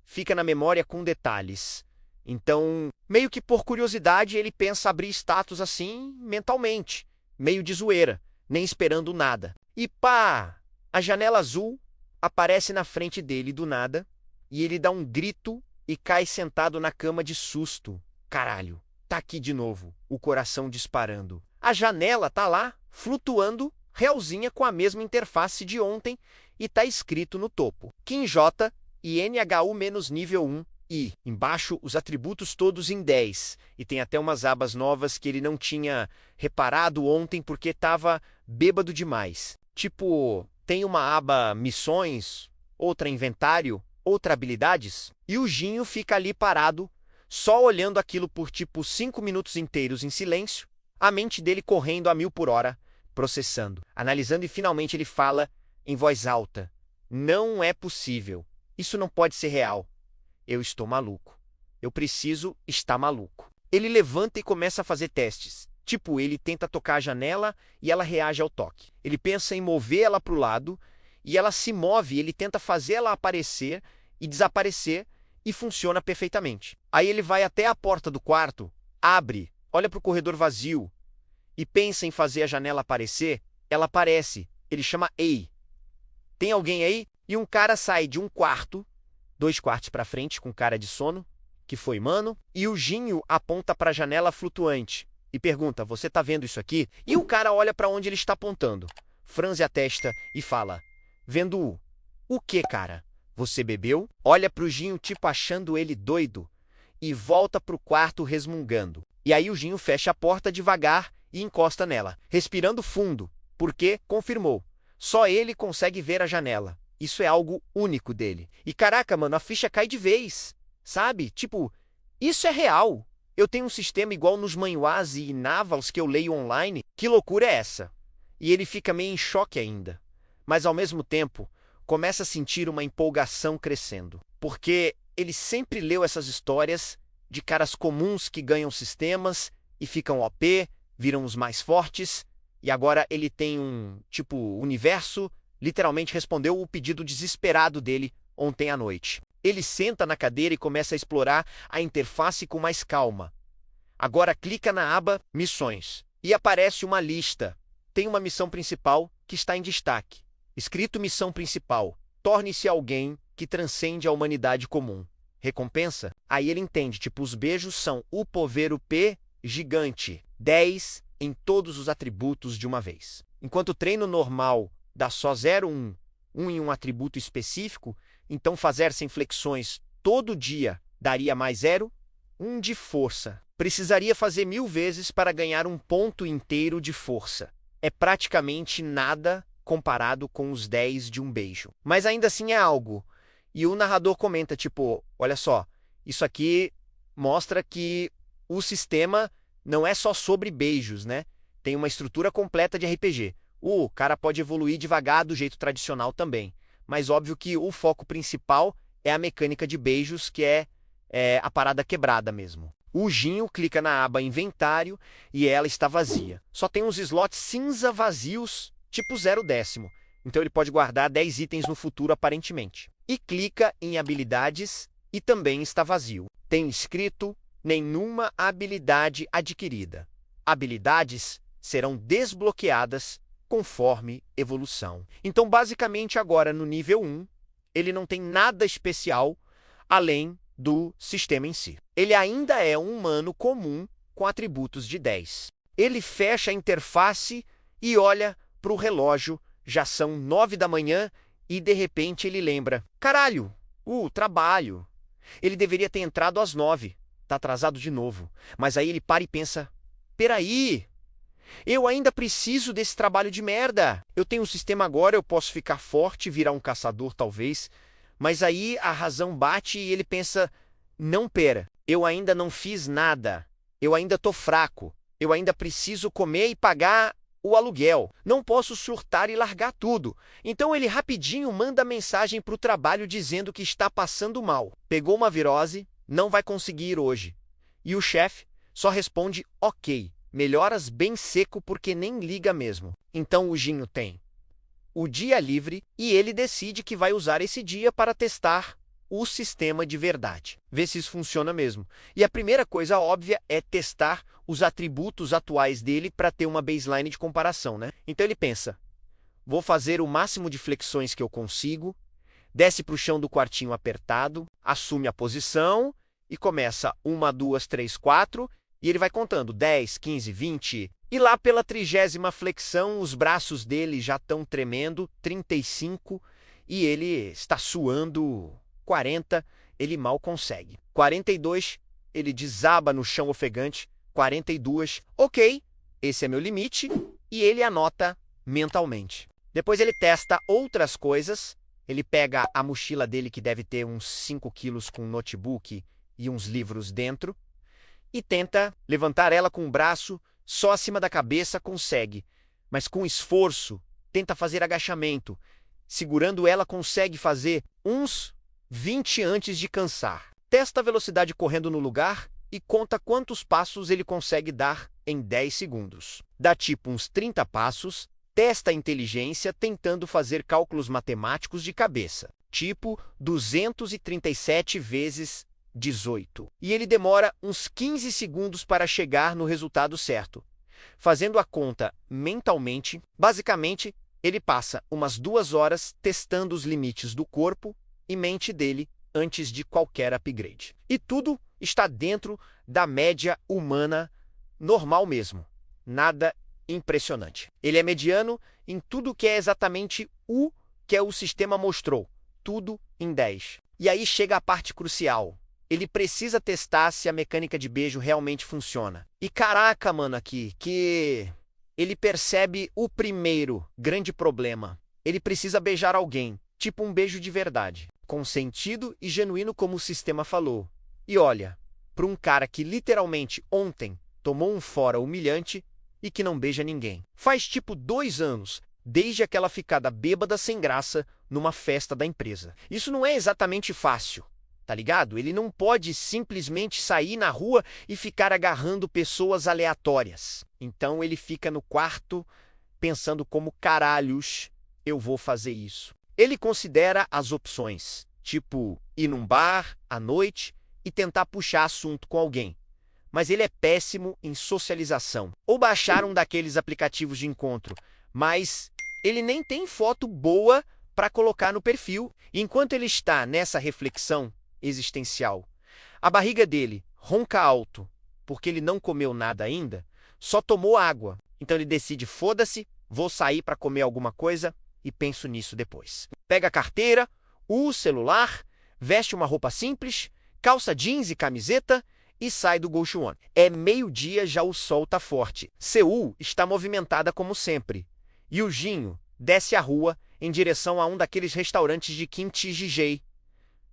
fica na memória com detalhes. Então, meio que por curiosidade, ele pensa abrir status assim mentalmente, meio de zoeira, nem esperando nada. E pá! A janela azul aparece na frente dele do nada, e ele dá um grito e cai sentado na cama de susto. Caralho, tá aqui de novo, o coração disparando. A janela tá lá, flutuando, realzinha com a mesma interface de ontem, e tá escrito no topo: Kim J e NHU-nível 1. E embaixo os atributos todos em 10. E tem até umas abas novas que ele não tinha reparado ontem porque estava bêbado demais. Tipo, tem uma aba missões, outra inventário, outra habilidades. E o Ginho fica ali parado, só olhando aquilo por tipo 5 minutos inteiros em silêncio, a mente dele correndo a 1000 por hora, processando, analisando, e finalmente ele fala em voz alta: Não é possível. Isso não pode ser real. Eu estou maluco. Eu preciso estar maluco. Ele levanta e começa a fazer testes. Tipo, ele tenta tocar a janela e ela reage ao toque. Ele pensa em mover ela para o lado e ela se move. Ele tenta fazer ela aparecer e desaparecer e funciona perfeitamente. Aí ele vai até a porta do quarto, abre, olha para o corredor vazio e pensa em fazer a janela aparecer. Ela aparece. Ele chama Ei. Tem alguém aí? E um cara sai de um quarto, 2 quartos para frente, com cara de sono, que foi mano, e o Ginho aponta para a janela flutuante e pergunta: Você tá vendo isso aqui? E o cara olha para onde ele está apontando, franze a testa e fala: Vendo o quê, cara? Você bebeu? Olha pro Ginho tipo achando ele doido e volta pro quarto resmungando. E aí o Ginho fecha a porta devagar e encosta nela, respirando fundo, porque, confirmou, só ele consegue ver a janela. Isso é algo único dele. E caraca, mano, a ficha cai de vez, sabe? Tipo, isso é real. Eu tenho um sistema igual nos manhwas e navals que eu leio online. Que loucura é essa? E ele fica meio em choque ainda. Mas ao mesmo tempo, começa a sentir uma empolgação crescendo. Porque ele sempre leu essas histórias de caras comuns que ganham sistemas e ficam OP, viram os mais fortes, e agora ele tem um, tipo, universo. Literalmente respondeu o pedido desesperado dele ontem à noite. Ele senta na cadeira e começa a explorar a interface com mais calma. Agora clica na aba Missões e aparece uma lista. Tem uma missão principal que está em destaque. Escrito Missão Principal: Torne-se alguém que transcende a humanidade comum. Recompensa? Aí ele entende, tipo, os beijos são o poveiro P gigante. 10 em todos os atributos de uma vez. Enquanto o treino normal dá só 0, 1, 1 em um atributo específico, então fazer sem flexões todo dia daria mais 0, 1 de força. Precisaria fazer 1000 vezes para ganhar um ponto inteiro de força. É praticamente nada comparado com os 10 de um beijo. Mas ainda assim é algo. E o narrador comenta, tipo, olha só, isso aqui mostra que o sistema não é só sobre beijos, né? Tem uma estrutura completa de RPG. O cara pode evoluir devagar do jeito tradicional também, mas óbvio que o foco principal é a mecânica de beijos, que é a parada quebrada mesmo. O Ginho clica na aba Inventário e ela está vazia. Só tem uns slots cinza vazios, tipo 0,10. Então ele pode guardar 10 itens no futuro aparentemente. E clica em Habilidades e também está vazio. Tem escrito: Nenhuma habilidade adquirida. Habilidades serão desbloqueadas conforme evolução. Então, basicamente, agora no nível 1, ele não tem nada especial além do sistema em si. Ele ainda é um humano comum com atributos de 10. Ele fecha a interface e olha para o relógio. Já são 9 da manhã e, de repente, ele lembra: Caralho, trabalho. Ele deveria ter entrado às 9. Tá atrasado de novo. Mas aí ele para e pensa: peraí, eu ainda preciso desse trabalho de merda. Eu tenho um sistema agora, eu posso ficar forte, virar um caçador talvez. Mas aí a razão bate e ele pensa: não, pera, eu ainda não fiz nada. Eu ainda tô fraco. Eu ainda preciso comer e pagar o aluguel. Não posso surtar e largar tudo. Então ele rapidinho manda mensagem pro trabalho dizendo que está passando mal. Pegou uma virose, não vai conseguir ir hoje. E o chefe só responde: ok. Melhoras bem seco porque nem liga mesmo. Então o Ginho tem o dia livre e ele decide que vai usar esse dia para testar o sistema de verdade. Ver se isso funciona mesmo. E a primeira coisa óbvia é testar os atributos atuais dele para ter uma baseline de comparação, né? Então ele pensa, vou fazer o máximo de flexões que eu consigo, desce para o chão do quartinho apertado, assume a posição e começa 1, 2, 3, 4, e ele vai contando 10, 15, 20. E lá pela 30ª flexão, os braços dele já estão tremendo, 35, e ele está suando 40, ele mal consegue. 42, ele desaba no chão ofegante, 42, ok, esse é meu limite, e ele anota mentalmente. Depois ele testa outras coisas, ele pega a mochila dele, que deve ter uns 5 quilos com um notebook e uns livros dentro, e tenta levantar ela com o braço, só acima da cabeça consegue, mas com esforço, tenta fazer agachamento. Segurando ela consegue fazer uns 20 antes de cansar. Testa a velocidade correndo no lugar e conta quantos passos ele consegue dar em 10 segundos. Dá tipo uns 30 passos, testa a inteligência tentando fazer cálculos matemáticos de cabeça, tipo 237 vezes 18. E ele demora uns 15 segundos para chegar no resultado certo. Fazendo a conta mentalmente, basicamente, ele passa umas 2 horas testando os limites do corpo e mente dele antes de qualquer upgrade. E tudo está dentro da média humana normal mesmo. Nada impressionante. Ele é mediano em tudo que é exatamente o que o sistema mostrou. Tudo em 10. E aí chega a parte crucial. Ele precisa testar se a mecânica de beijo realmente funciona. E caraca, mano, aqui, que ele percebe o primeiro grande problema. Ele precisa beijar alguém, tipo um beijo de verdade, com sentido e genuíno como o sistema falou. E olha, para um cara que literalmente ontem tomou um fora humilhante e que não beija ninguém. Faz tipo 2 anos, desde aquela ficada bêbada sem graça numa festa da empresa. Isso não é exatamente fácil. Tá ligado? Ele não pode simplesmente sair na rua e ficar agarrando pessoas aleatórias. Então ele fica no quarto pensando como caralhos eu vou fazer isso. Ele considera as opções, tipo ir num bar à noite e tentar puxar assunto com alguém. Mas ele é péssimo em socialização. Ou baixar um daqueles aplicativos de encontro. Mas ele nem tem foto boa para colocar no perfil. E enquanto ele está nessa reflexão existencial, a barriga dele ronca alto, porque ele não comeu nada ainda, só tomou água. Então ele decide, foda-se, vou sair para comer alguma coisa e penso nisso depois. Pega a carteira, o celular, veste uma roupa simples, calça jeans e camiseta e sai do Gouchuan. É meio-dia, já o sol tá forte. Seul está movimentada como sempre. E o Jinho desce a rua em direção a um daqueles restaurantes de kimchi jjigae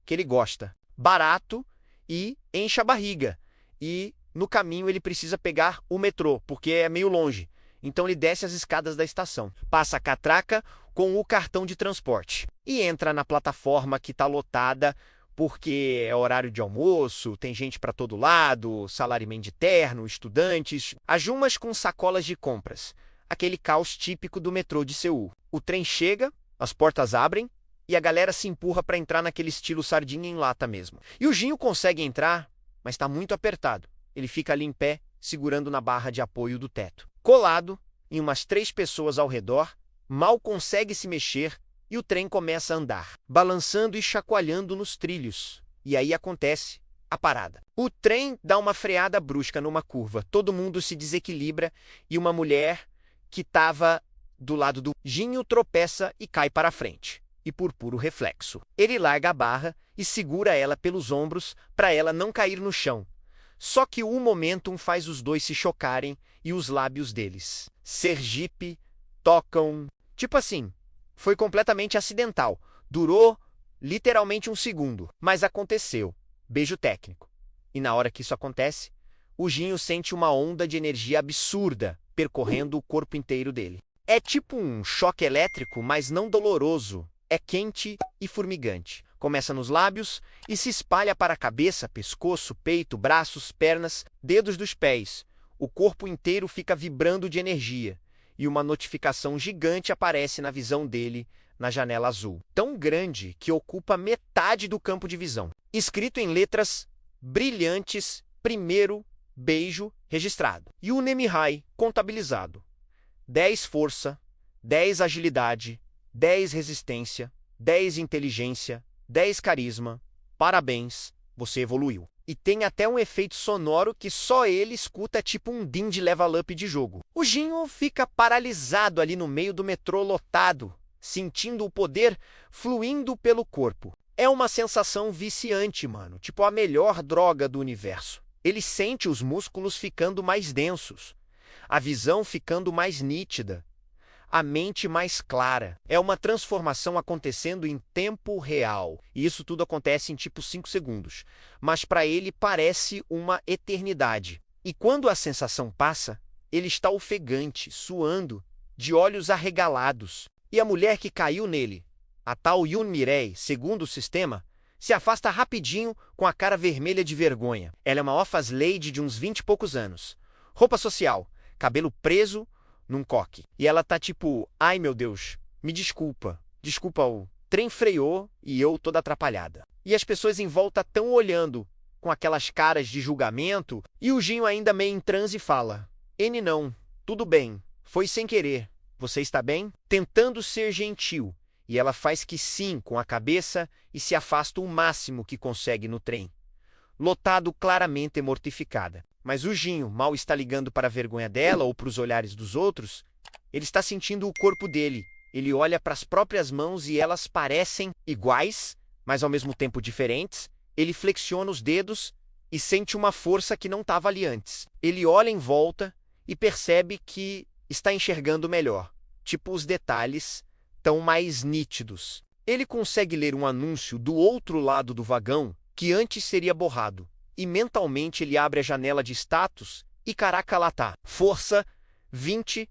que ele gosta. Barato e enche a barriga. E no caminho ele precisa pegar o metrô, porque é meio longe. Então ele desce as escadas da estação, passa a catraca com o cartão de transporte e entra na plataforma que está lotada porque é horário de almoço, tem gente para todo lado, salaryman de terno, estudantes, as umas com sacolas de compras. Aquele caos típico do metrô de Seul. O trem chega, as portas abrem, e a galera se empurra para entrar naquele estilo sardinha em lata mesmo. E o Jinho consegue entrar, mas está muito apertado. Ele fica ali em pé, segurando na barra de apoio do teto. Colado em umas 3 pessoas ao redor, mal consegue se mexer e o trem começa a andar, balançando e chacoalhando nos trilhos. E aí acontece a parada. O trem dá uma freada brusca numa curva, todo mundo se desequilibra e uma mulher que estava do lado do Jinho tropeça e cai para a frente. E por puro reflexo, ele larga a barra e segura ela pelos ombros para ela não cair no chão. Só que o momentum faz os dois se chocarem e os lábios deles, Sergipe, tocam. Tipo assim, foi completamente acidental. Durou literalmente 1 segundo, mas aconteceu. Beijo técnico. E na hora que isso acontece, o Jinho sente uma onda de energia absurda percorrendo o corpo inteiro dele. É tipo um choque elétrico, mas não doloroso. É quente e formigante. Começa nos lábios e se espalha para a cabeça, pescoço, peito, braços, pernas, dedos dos pés. O corpo inteiro fica vibrando de energia. E uma notificação gigante aparece na visão dele na janela azul, tão grande que ocupa metade do campo de visão. Escrito em letras brilhantes, primeiro beijo registrado. E o Nemihai contabilizado. 10 força, 10 agilidade, 10 resistência, 10 inteligência, 10 carisma. Parabéns, você evoluiu. E tem até um efeito sonoro que só ele escuta, tipo um din de level up de jogo. O Jinho fica paralisado ali no meio do metrô lotado, sentindo o poder fluindo pelo corpo. É uma sensação viciante, mano, tipo a melhor droga do universo. Ele sente os músculos ficando mais densos, a visão ficando mais nítida, a mente mais clara. É uma transformação acontecendo em tempo real. E isso tudo acontece em tipo 5 segundos. Mas para ele parece uma eternidade. E quando a sensação passa, ele está ofegante, suando, de olhos arregalados. E a mulher que caiu nele, a tal Yun Mirei, segundo o sistema, se afasta rapidinho com a cara vermelha de vergonha. Ela é uma office lady de uns 20 e poucos anos. Roupa social, cabelo preso num coque. E ela tá tipo, ai meu Deus, me desculpa. Desculpa, o trem freou e eu toda atrapalhada. E as pessoas em volta tão olhando, com aquelas caras de julgamento, e o Jinho ainda meio em transe fala, N não, tudo bem, foi sem querer, você está bem? Tentando ser gentil, e ela faz que sim com a cabeça e se afasta o máximo que consegue no trem. Lotado, claramente mortificada. Mas o Jinho mal está ligando para a vergonha dela ou para os olhares dos outros. Ele está sentindo o corpo dele. Ele olha para as próprias mãos e elas parecem iguais, mas ao mesmo tempo diferentes. Ele flexiona os dedos e sente uma força que não estava ali antes. Ele olha em volta e percebe que está enxergando melhor. Tipo, os detalhes estão mais nítidos. Ele consegue ler um anúncio do outro lado do vagão que antes seria borrado. E mentalmente ele abre a janela de status e caraca lá tá. Força, 20,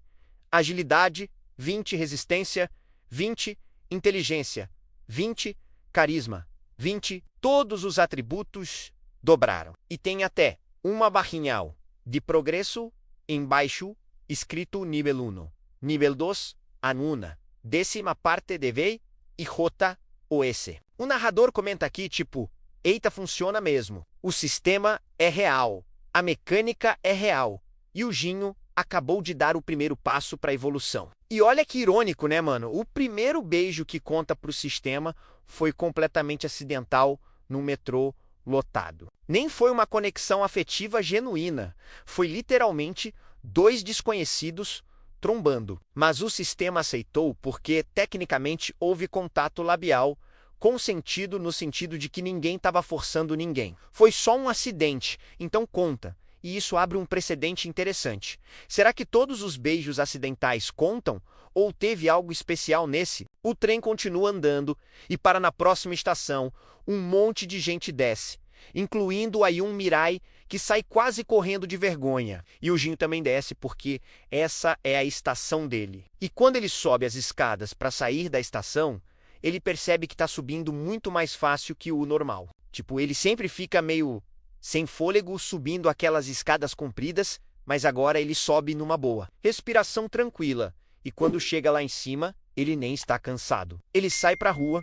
agilidade, 20, resistência, 20, inteligência, 20, carisma, 20, todos os atributos dobraram. E tem até uma barrinha de progresso embaixo escrito nível 1, nível 2, anuna, décima parte de V e J ou S. O narrador comenta aqui tipo, eita, funciona mesmo. O sistema é real, a mecânica é real, e o Jinho acabou de dar o primeiro passo para a evolução. E olha que irônico, né, mano? O primeiro beijo que conta para o sistema foi completamente acidental num metrô lotado. Nem foi uma conexão afetiva genuína, foi literalmente 2 desconhecidos trombando. Mas o sistema aceitou porque, tecnicamente, houve contato labial, consentido no sentido de que ninguém estava forçando ninguém. Foi só um acidente, então conta. E isso abre um precedente interessante. Será que todos os beijos acidentais contam? Ou teve algo especial nesse? O trem continua andando e para na próxima estação, um monte de gente desce, incluindo a Yun Mirai, que sai quase correndo de vergonha. E o Jinho também desce porque essa é a estação dele. E quando ele sobe as escadas para sair da estação, ele percebe que está subindo muito mais fácil que o normal. Tipo, ele sempre fica meio sem fôlego subindo aquelas escadas compridas, mas agora ele sobe numa boa. Respiração tranquila. E quando chega lá em cima, ele nem está cansado. Ele sai para a rua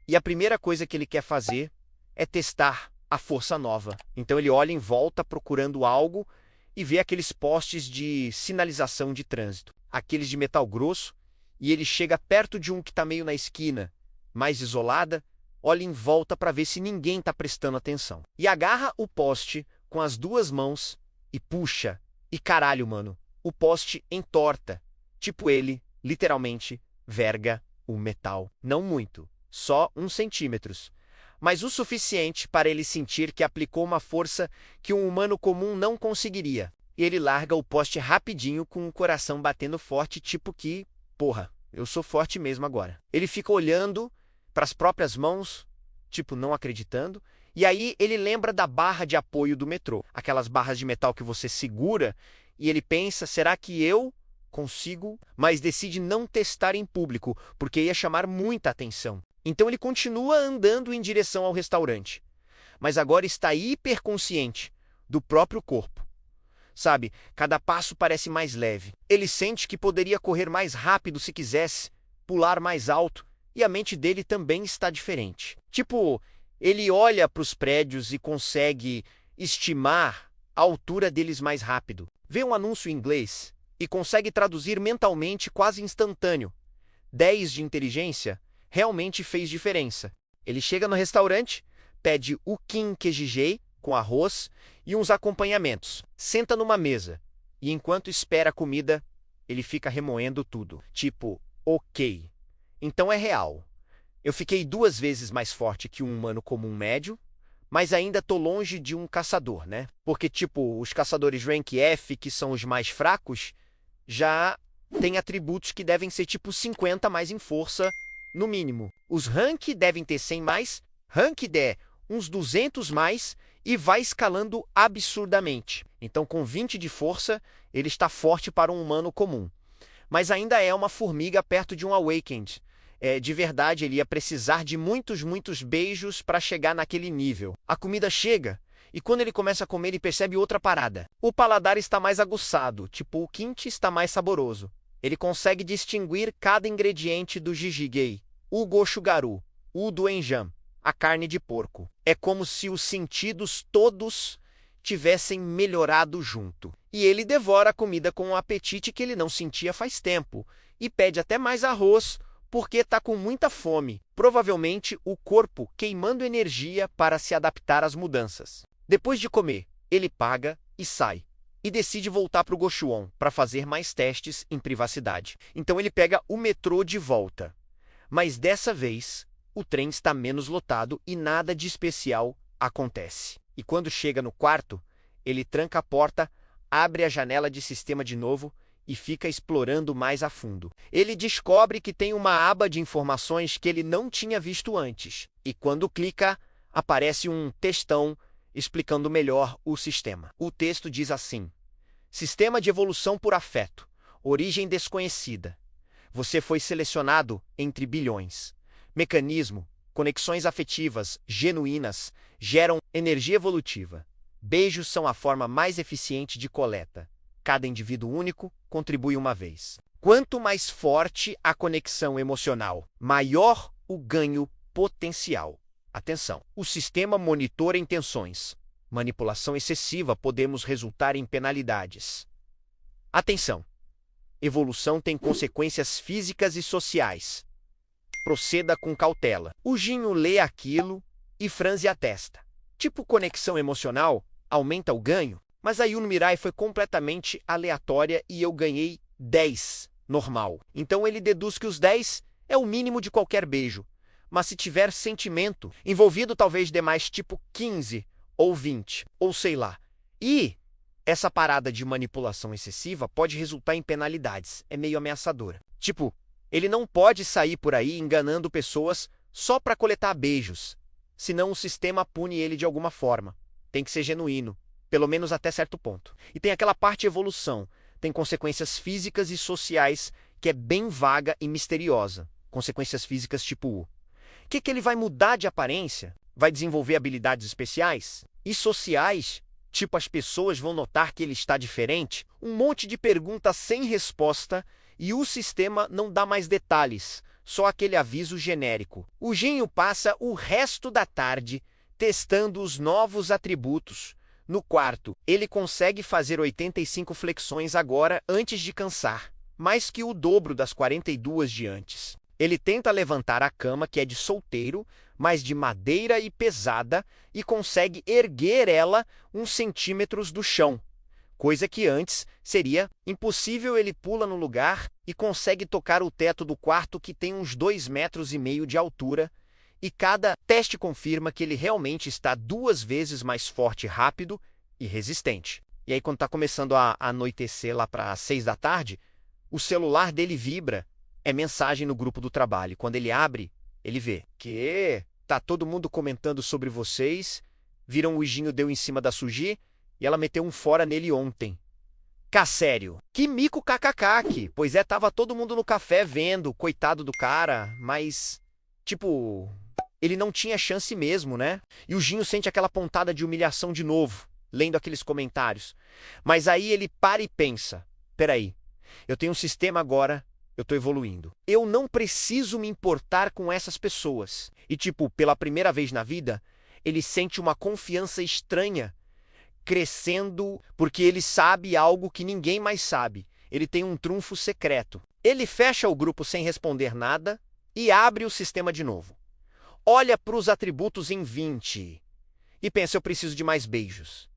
e a primeira coisa que ele quer fazer é testar a força nova. Então ele olha em volta procurando algo e vê aqueles postes de sinalização de trânsito. Aqueles de metal grosso, e ele chega perto de um que está meio na esquina, mais isolada, olha em volta para ver se ninguém está prestando atenção. E agarra o poste com as 2 mãos e puxa. E caralho, mano, o poste entorta. Tipo ele, literalmente, verga o metal. Não muito, só uns centímetros. Mas o suficiente para ele sentir que aplicou uma força que um humano comum não conseguiria. E ele larga o poste rapidinho com o coração batendo forte, tipo que, porra, eu sou forte mesmo agora. Ele fica olhando para as próprias mãos, tipo, não acreditando, e aí ele lembra da barra de apoio do metrô, aquelas barras de metal que você segura, e ele pensa, será que eu consigo? Mas decide não testar em público, porque ia chamar muita atenção. Então ele continua andando em direção ao restaurante, mas agora está hiperconsciente do próprio corpo. Sabe, cada passo parece mais leve. Ele sente que poderia correr mais rápido se quisesse, pular mais alto, e a mente dele também está diferente. Tipo, ele olha para os prédios e consegue estimar a altura deles mais rápido. Vê um anúncio em inglês e consegue traduzir mentalmente quase instantâneo. 10 de inteligência realmente fez diferença. Ele chega no restaurante, pede o kim queijijê com arroz e uns acompanhamentos. Senta numa mesa e enquanto espera a comida, ele fica remoendo tudo. Tipo, ok, então é real. Eu fiquei 2 vezes mais forte que um humano comum médio, mas ainda tô longe de um caçador, né? Porque, tipo, os caçadores Rank F, que são os mais fracos, já têm atributos que devem ser tipo 50 mais em força, no mínimo. Os Rank devem ter 100 mais, Rank D uns 200 mais e vai escalando absurdamente. Então, com 20 de força, ele está forte para um humano comum. Mas ainda é uma formiga perto de um Awakened. De verdade, ele ia precisar de muitos beijos para chegar naquele nível. A comida chega, e quando ele começa a comer, ele percebe outra parada. O paladar está mais aguçado, tipo, o kimchi está mais saboroso. Ele consegue distinguir cada ingrediente do jjigae, o gochugaru, o doenjam, a carne de porco. É como se os sentidos todos tivessem melhorado junto. E ele devora a comida com um apetite que ele não sentia faz tempo, e pede até mais arroz, porque está com muita fome, provavelmente o corpo queimando energia para se adaptar às mudanças. Depois de comer, ele paga e sai, e decide voltar para o Gochuon para fazer mais testes em privacidade. Então ele pega o metrô de volta. Mas dessa vez, o trem está menos lotado e nada de especial acontece. E quando chega no quarto, ele tranca a porta, abre a janela de sistema de novo e fica explorando mais a fundo. Ele descobre que tem uma aba de informações que ele não tinha visto antes. E quando clica, aparece um textão explicando melhor o sistema. O texto diz assim: Sistema de evolução por afeto. Origem desconhecida. Você foi selecionado entre bilhões. Mecanismo. Conexões afetivas genuínas geram energia evolutiva. Beijos são a forma mais eficiente de coleta. Cada indivíduo único contribui uma vez. Quanto mais forte a conexão emocional, maior o ganho potencial. Atenção! O sistema monitora intenções. Manipulação excessiva podemos resultar em penalidades. Atenção! Evolução tem consequências físicas e sociais. Proceda com cautela. O Jinho lê aquilo e franze a testa. Tipo conexão emocional, aumenta o ganho? Mas a Yuno Mirai foi completamente aleatória e eu ganhei 10, normal. Então ele deduz que os 10 é o mínimo de qualquer beijo. Mas se tiver sentimento envolvido, talvez dê mais tipo 15 ou 20, ou sei lá. E essa parada de manipulação excessiva pode resultar em penalidades. É meio ameaçadora. Tipo, ele não pode sair por aí enganando pessoas só para coletar beijos. Senão o sistema pune ele de alguma forma. Tem que ser genuíno. Pelo menos até certo ponto. E tem aquela parte evolução. Tem consequências físicas e sociais que é bem vaga e misteriosa. Consequências físicas tipo U. Que ele vai mudar de aparência? Vai desenvolver habilidades especiais? E sociais? Tipo, as pessoas vão notar que ele está diferente? Um monte de perguntas sem resposta e o sistema não dá mais detalhes. Só aquele aviso genérico. O Jinho passa o resto da tarde testando os novos atributos. No quarto, ele consegue fazer 85 flexões agora antes de cansar, mais que o dobro das 42 de antes. Ele tenta levantar a cama, que é de solteiro, mas de madeira e pesada, e consegue erguer ela uns centímetros do chão, coisa que antes seria impossível. Ele pula no lugar e consegue tocar o teto do quarto, que tem uns 2,5 metros de altura, e cada teste confirma que ele realmente está 2 vezes mais forte, rápido e resistente. E aí, quando está começando a anoitecer lá para as 6 da tarde, o celular dele vibra. É mensagem no grupo do trabalho. Quando ele abre, ele vê que tá todo mundo comentando sobre vocês, viram o Jinho deu em cima da Suji e ela meteu um fora nele ontem. Cá, sério. Que mico kkk, pois tava todo mundo no café vendo, coitado do cara, mas, tipo, ele não tinha chance mesmo, né? E o Jinho sente aquela pontada de humilhação de novo, lendo aqueles comentários. Mas aí ele para e pensa, peraí, eu tenho um sistema agora, eu tô evoluindo. Eu não preciso me importar com essas pessoas. E, tipo, pela primeira vez na vida, ele sente uma confiança estranha crescendo porque ele sabe algo que ninguém mais sabe. Ele tem um trunfo secreto. Ele fecha o grupo sem responder nada e abre o sistema de novo. Olha para os atributos em 20 e pensa, eu preciso de mais beijos.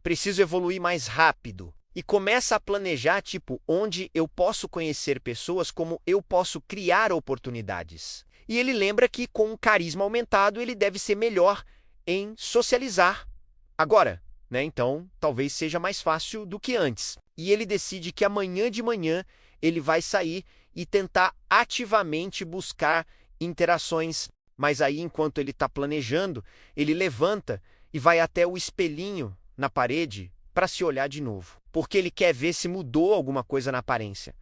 Preciso evoluir mais rápido. E começa a planejar, tipo, onde eu posso conhecer pessoas, como eu posso criar oportunidades. E ele lembra que com o carisma aumentado, ele deve ser melhor em socializar agora, né? Então, talvez seja mais fácil do que antes. E ele decide que amanhã de manhã ele vai sair e tentar ativamente buscar interações. Mas aí, enquanto ele está planejando, ele levanta e vai até o espelhinho na parede para se olhar de novo, porque ele quer ver se mudou alguma coisa na aparência.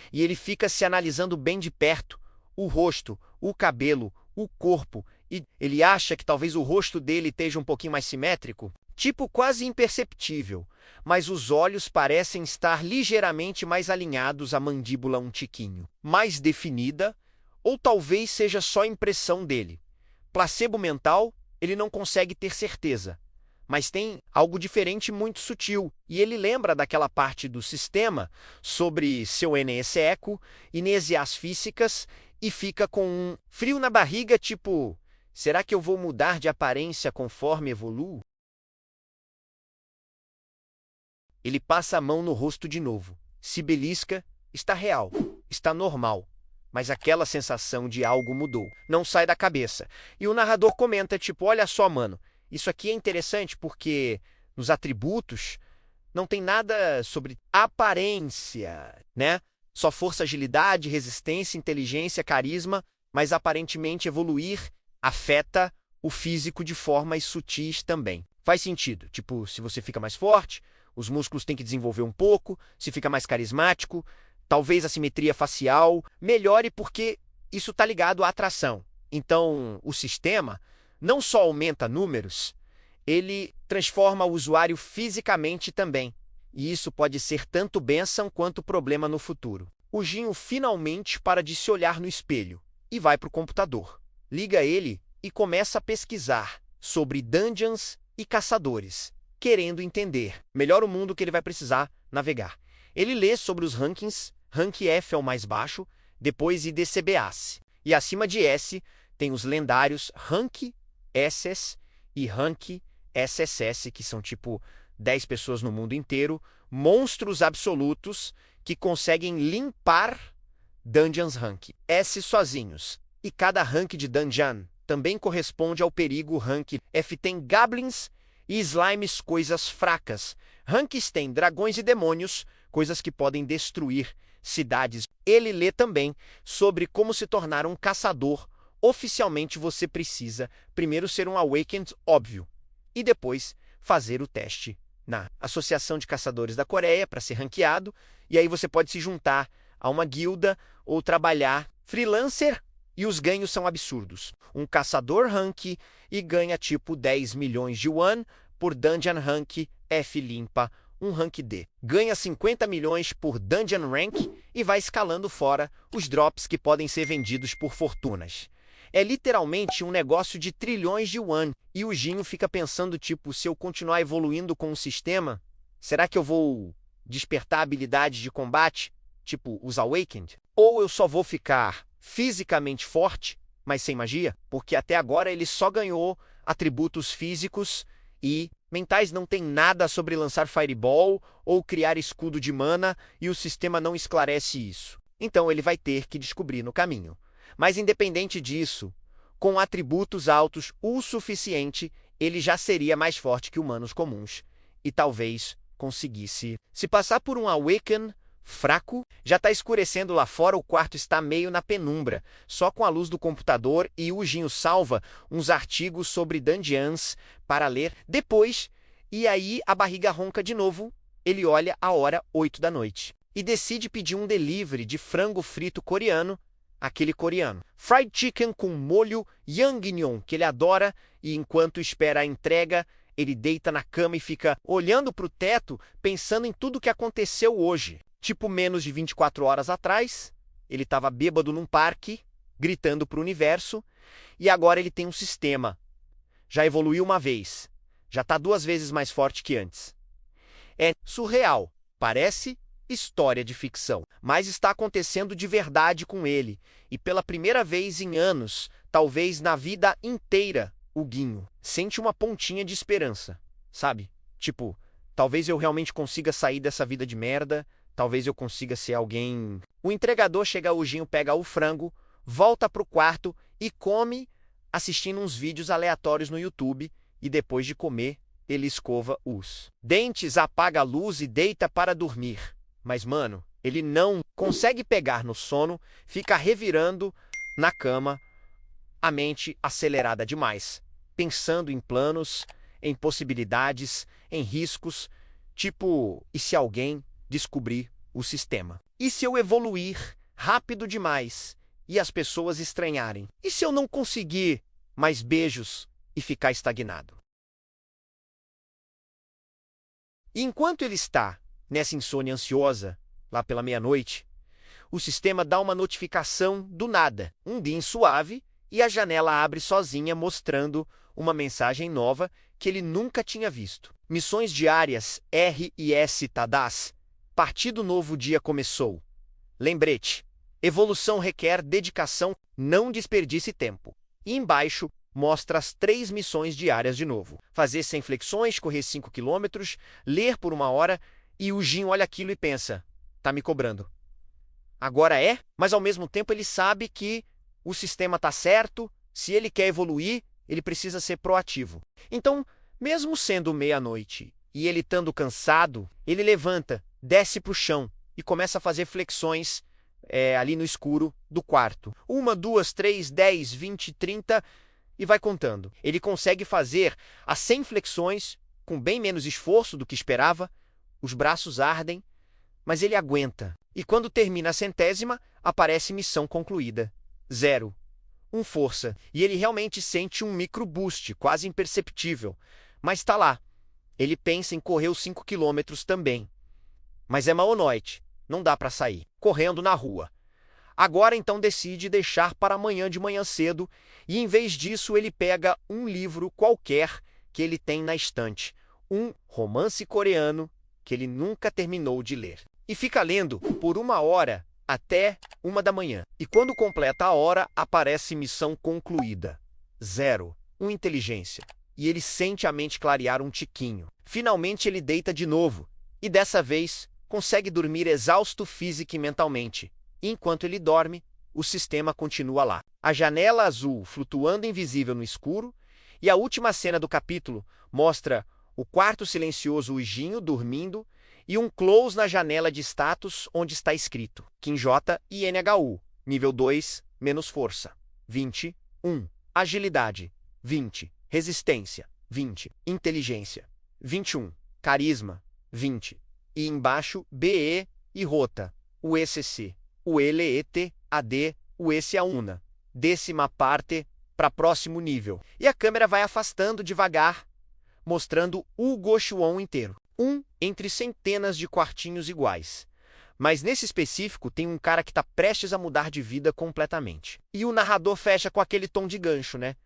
E ele fica se analisando bem de perto, o rosto, o cabelo, o corpo, e ele acha que talvez o rosto dele esteja um pouquinho mais simétrico, tipo quase imperceptível, mas os olhos parecem estar ligeiramente mais alinhados, a mandíbula um tiquinho mais definida, ou talvez seja só impressão dele. Placebo mental, ele não consegue ter certeza. Mas tem algo diferente muito sutil, e ele lembra daquela parte do sistema sobre seu eco, inércias físicas, e fica com um frio na barriga, tipo, será que eu vou mudar de aparência conforme evoluo? Ele passa a mão no rosto de novo, se belisca, está real, está normal, mas aquela sensação de algo mudou, não sai da cabeça. E o narrador comenta, tipo, olha só, mano, isso aqui é interessante porque nos atributos não tem nada sobre aparência, né? Só força, agilidade, resistência, inteligência, carisma, mas aparentemente evoluir afeta o físico de formas sutis também. Faz sentido, tipo, se você fica mais forte, os músculos têm que desenvolver um pouco, se fica mais carismático, talvez a simetria facial melhore porque isso está ligado à atração. Então, o sistema não só aumenta números, ele transforma o usuário fisicamente também. E isso pode ser tanto bênção quanto problema no futuro. O Ginho finalmente para de se olhar no espelho e vai para o computador. Liga ele e começa a pesquisar sobre dungeons e caçadores, querendo entender melhor o mundo que ele vai precisar navegar. Ele lê sobre os rankings, rank F é o mais baixo, depois IDCBAS. E acima de S tem os lendários rank SS e Rank SSS, que são tipo 10 pessoas no mundo inteiro, monstros absolutos que conseguem limpar Dungeons Rank S sozinhos. E cada rank de Dungeon também corresponde ao perigo. Rank F tem Goblins e Slimes, coisas fracas. Ranks tem dragões e demônios, coisas que podem destruir cidades. Ele lê também sobre como se tornar um caçador. Oficialmente você precisa primeiro ser um Awakened, óbvio, e depois fazer o teste na Associação de Caçadores da Coreia para ser ranqueado, e aí você pode se juntar a uma guilda ou trabalhar freelancer, e os ganhos são absurdos. Um caçador rank e ganha tipo 10 milhões de won por Dungeon Rank F limpa, um rank D. Ganha 50 milhões por Dungeon Rank e vai escalando fora os drops que podem ser vendidos por fortunas. É literalmente um negócio de trilhões de won. E o Ginho fica pensando, tipo, se eu continuar evoluindo com o sistema, será que eu vou despertar habilidades de combate, tipo os Awakened? Ou eu só vou ficar fisicamente forte, mas sem magia? Porque até agora ele só ganhou atributos físicos e mentais, não tem nada sobre lançar Fireball ou criar escudo de mana, e o sistema não esclarece isso. Então ele vai ter que descobrir no caminho. Mas independente disso, com atributos altos o suficiente, ele já seria mais forte que humanos comuns e talvez conseguisse se passar por um Awaken fraco. Já está escurecendo lá fora, o quarto está meio na penumbra, só com a luz do computador, e o Ginho salva uns artigos sobre dungeons para ler depois, e aí a barriga ronca de novo. Ele olha a hora 8 da noite e decide pedir um delivery de frango frito coreano, aquele coreano. Fried chicken com molho Yangneon, que ele adora, e enquanto espera a entrega, ele deita na cama e fica olhando para o teto, pensando em tudo que aconteceu hoje. Tipo, menos de 24 horas atrás, ele estava bêbado num parque, gritando para o universo, e agora ele tem um sistema. Já evoluiu uma vez. Já está 2 vezes mais forte que antes. É surreal. Parece história de ficção. Mas está acontecendo de verdade com ele. E pela primeira vez em anos, talvez na vida inteira, o Guinho sente uma pontinha de esperança. Sabe? Tipo, talvez eu realmente consiga sair dessa vida de merda. Talvez eu consiga ser alguém... O entregador chega, o Guinho pega o frango, volta pro quarto e come assistindo uns vídeos aleatórios no YouTube. E depois de comer, ele escova os dentes, apaga a luz e deita para dormir. Mas, mano, ele não consegue pegar no sono, fica revirando na cama, a mente acelerada demais, pensando em planos, em possibilidades, em riscos, tipo, e se alguém descobrir o sistema? E se eu evoluir rápido demais e as pessoas estranharem? E se eu não conseguir mais beijos e ficar estagnado? E enquanto ele está nessa insônia ansiosa, lá pela meia-noite, o sistema dá uma notificação do nada, um bim suave, e a janela abre sozinha mostrando uma mensagem nova que ele nunca tinha visto. Missões diárias RIS Tadas. Partido novo dia começou. Lembrete. Evolução requer dedicação, não desperdice tempo. E embaixo mostra as 3 missões diárias de novo. Fazer 100 flexões, correr 5 km, ler por 1 hora, e o Guinho olha aquilo e pensa, tá me cobrando. Agora é, mas ao mesmo tempo ele sabe que o sistema tá certo, se ele quer evoluir, ele precisa ser proativo. Então, mesmo sendo meia-noite e ele estando cansado, ele levanta, desce pro chão e começa a fazer flexões ali no escuro do quarto. 1, 2, 3, 10, 20, 30 e vai contando. Ele consegue fazer as 100 flexões com bem menos esforço do que esperava, os braços ardem, mas ele aguenta. E quando termina a 100ª, aparece missão concluída. 0. Força. E ele realmente sente um micro boost, quase imperceptível. Mas está lá. Ele pensa em correr os 5 km também. Mas é mal-noite. Não dá para sair. Correndo na rua. Agora então decide deixar para amanhã de manhã cedo e em vez disso ele pega um livro qualquer que ele tem na estante. Um romance coreano que ele nunca terminou de ler. E fica lendo por 1 hora até 1 da manhã. E quando completa a hora, aparece missão concluída. 0. Inteligência. E ele sente a mente clarear um tiquinho. Finalmente ele deita de novo. E dessa vez, consegue dormir exausto física e mentalmente. E enquanto ele dorme, o sistema continua lá. A janela azul flutuando invisível no escuro. E a última cena do capítulo mostra o quarto silencioso, o Guinho dormindo, e um close na janela de status onde está escrito Kim J e NHU, nível 2, menos força, 20, 1, agilidade, 20, resistência, 20, inteligência, 21, carisma, 20, e embaixo BE e rota, o ECC, o LET, AD, o ECA1, décima parte para próximo nível. E a câmera vai afastando devagar, mostrando o Goshuon inteiro. Entre centenas de quartinhos iguais. Mas nesse específico tem um cara que está prestes a mudar de vida completamente. E o narrador fecha com aquele tom de gancho, né?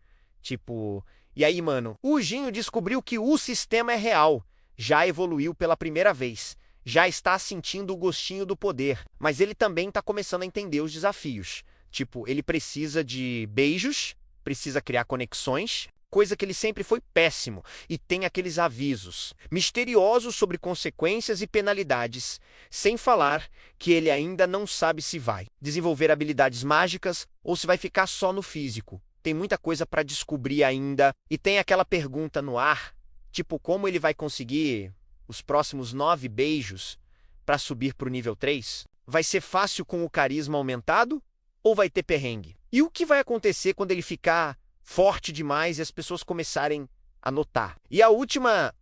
Tipo, e aí, mano, o Guinho descobriu que o sistema é real. Já evoluiu pela primeira vez. Já está sentindo o gostinho do poder. Mas ele também está começando a entender os desafios. Tipo, ele precisa de beijos, precisa criar conexões, coisa que ele sempre foi péssimo, e tem aqueles avisos misteriosos sobre consequências e penalidades, sem falar que ele ainda não sabe se vai desenvolver habilidades mágicas ou se vai ficar só no físico. Tem muita coisa para descobrir ainda, e tem aquela pergunta no ar, tipo como ele vai conseguir os próximos 9 beijos para subir para o nível 3? Vai ser fácil com o carisma aumentado ou vai ter perrengue? E o que vai acontecer quando ele ficar forte demais e as pessoas começarem a notar? E a última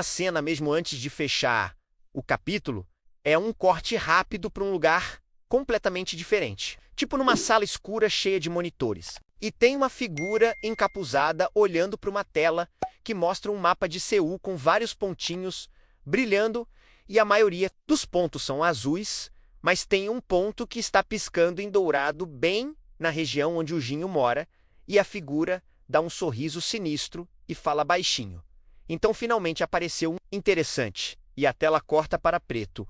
cena, mesmo antes de fechar o capítulo, é um corte rápido para um lugar completamente diferente. Tipo numa sala escura cheia de monitores. E tem uma figura encapuzada olhando para uma tela que mostra um mapa de Seul com vários pontinhos brilhando e a maioria dos pontos são azuis, mas tem um ponto que está piscando em dourado bem na região onde o Ginho mora, e a figura dá um sorriso sinistro e fala baixinho. Então finalmente apareceu um interessante, e a tela corta para preto.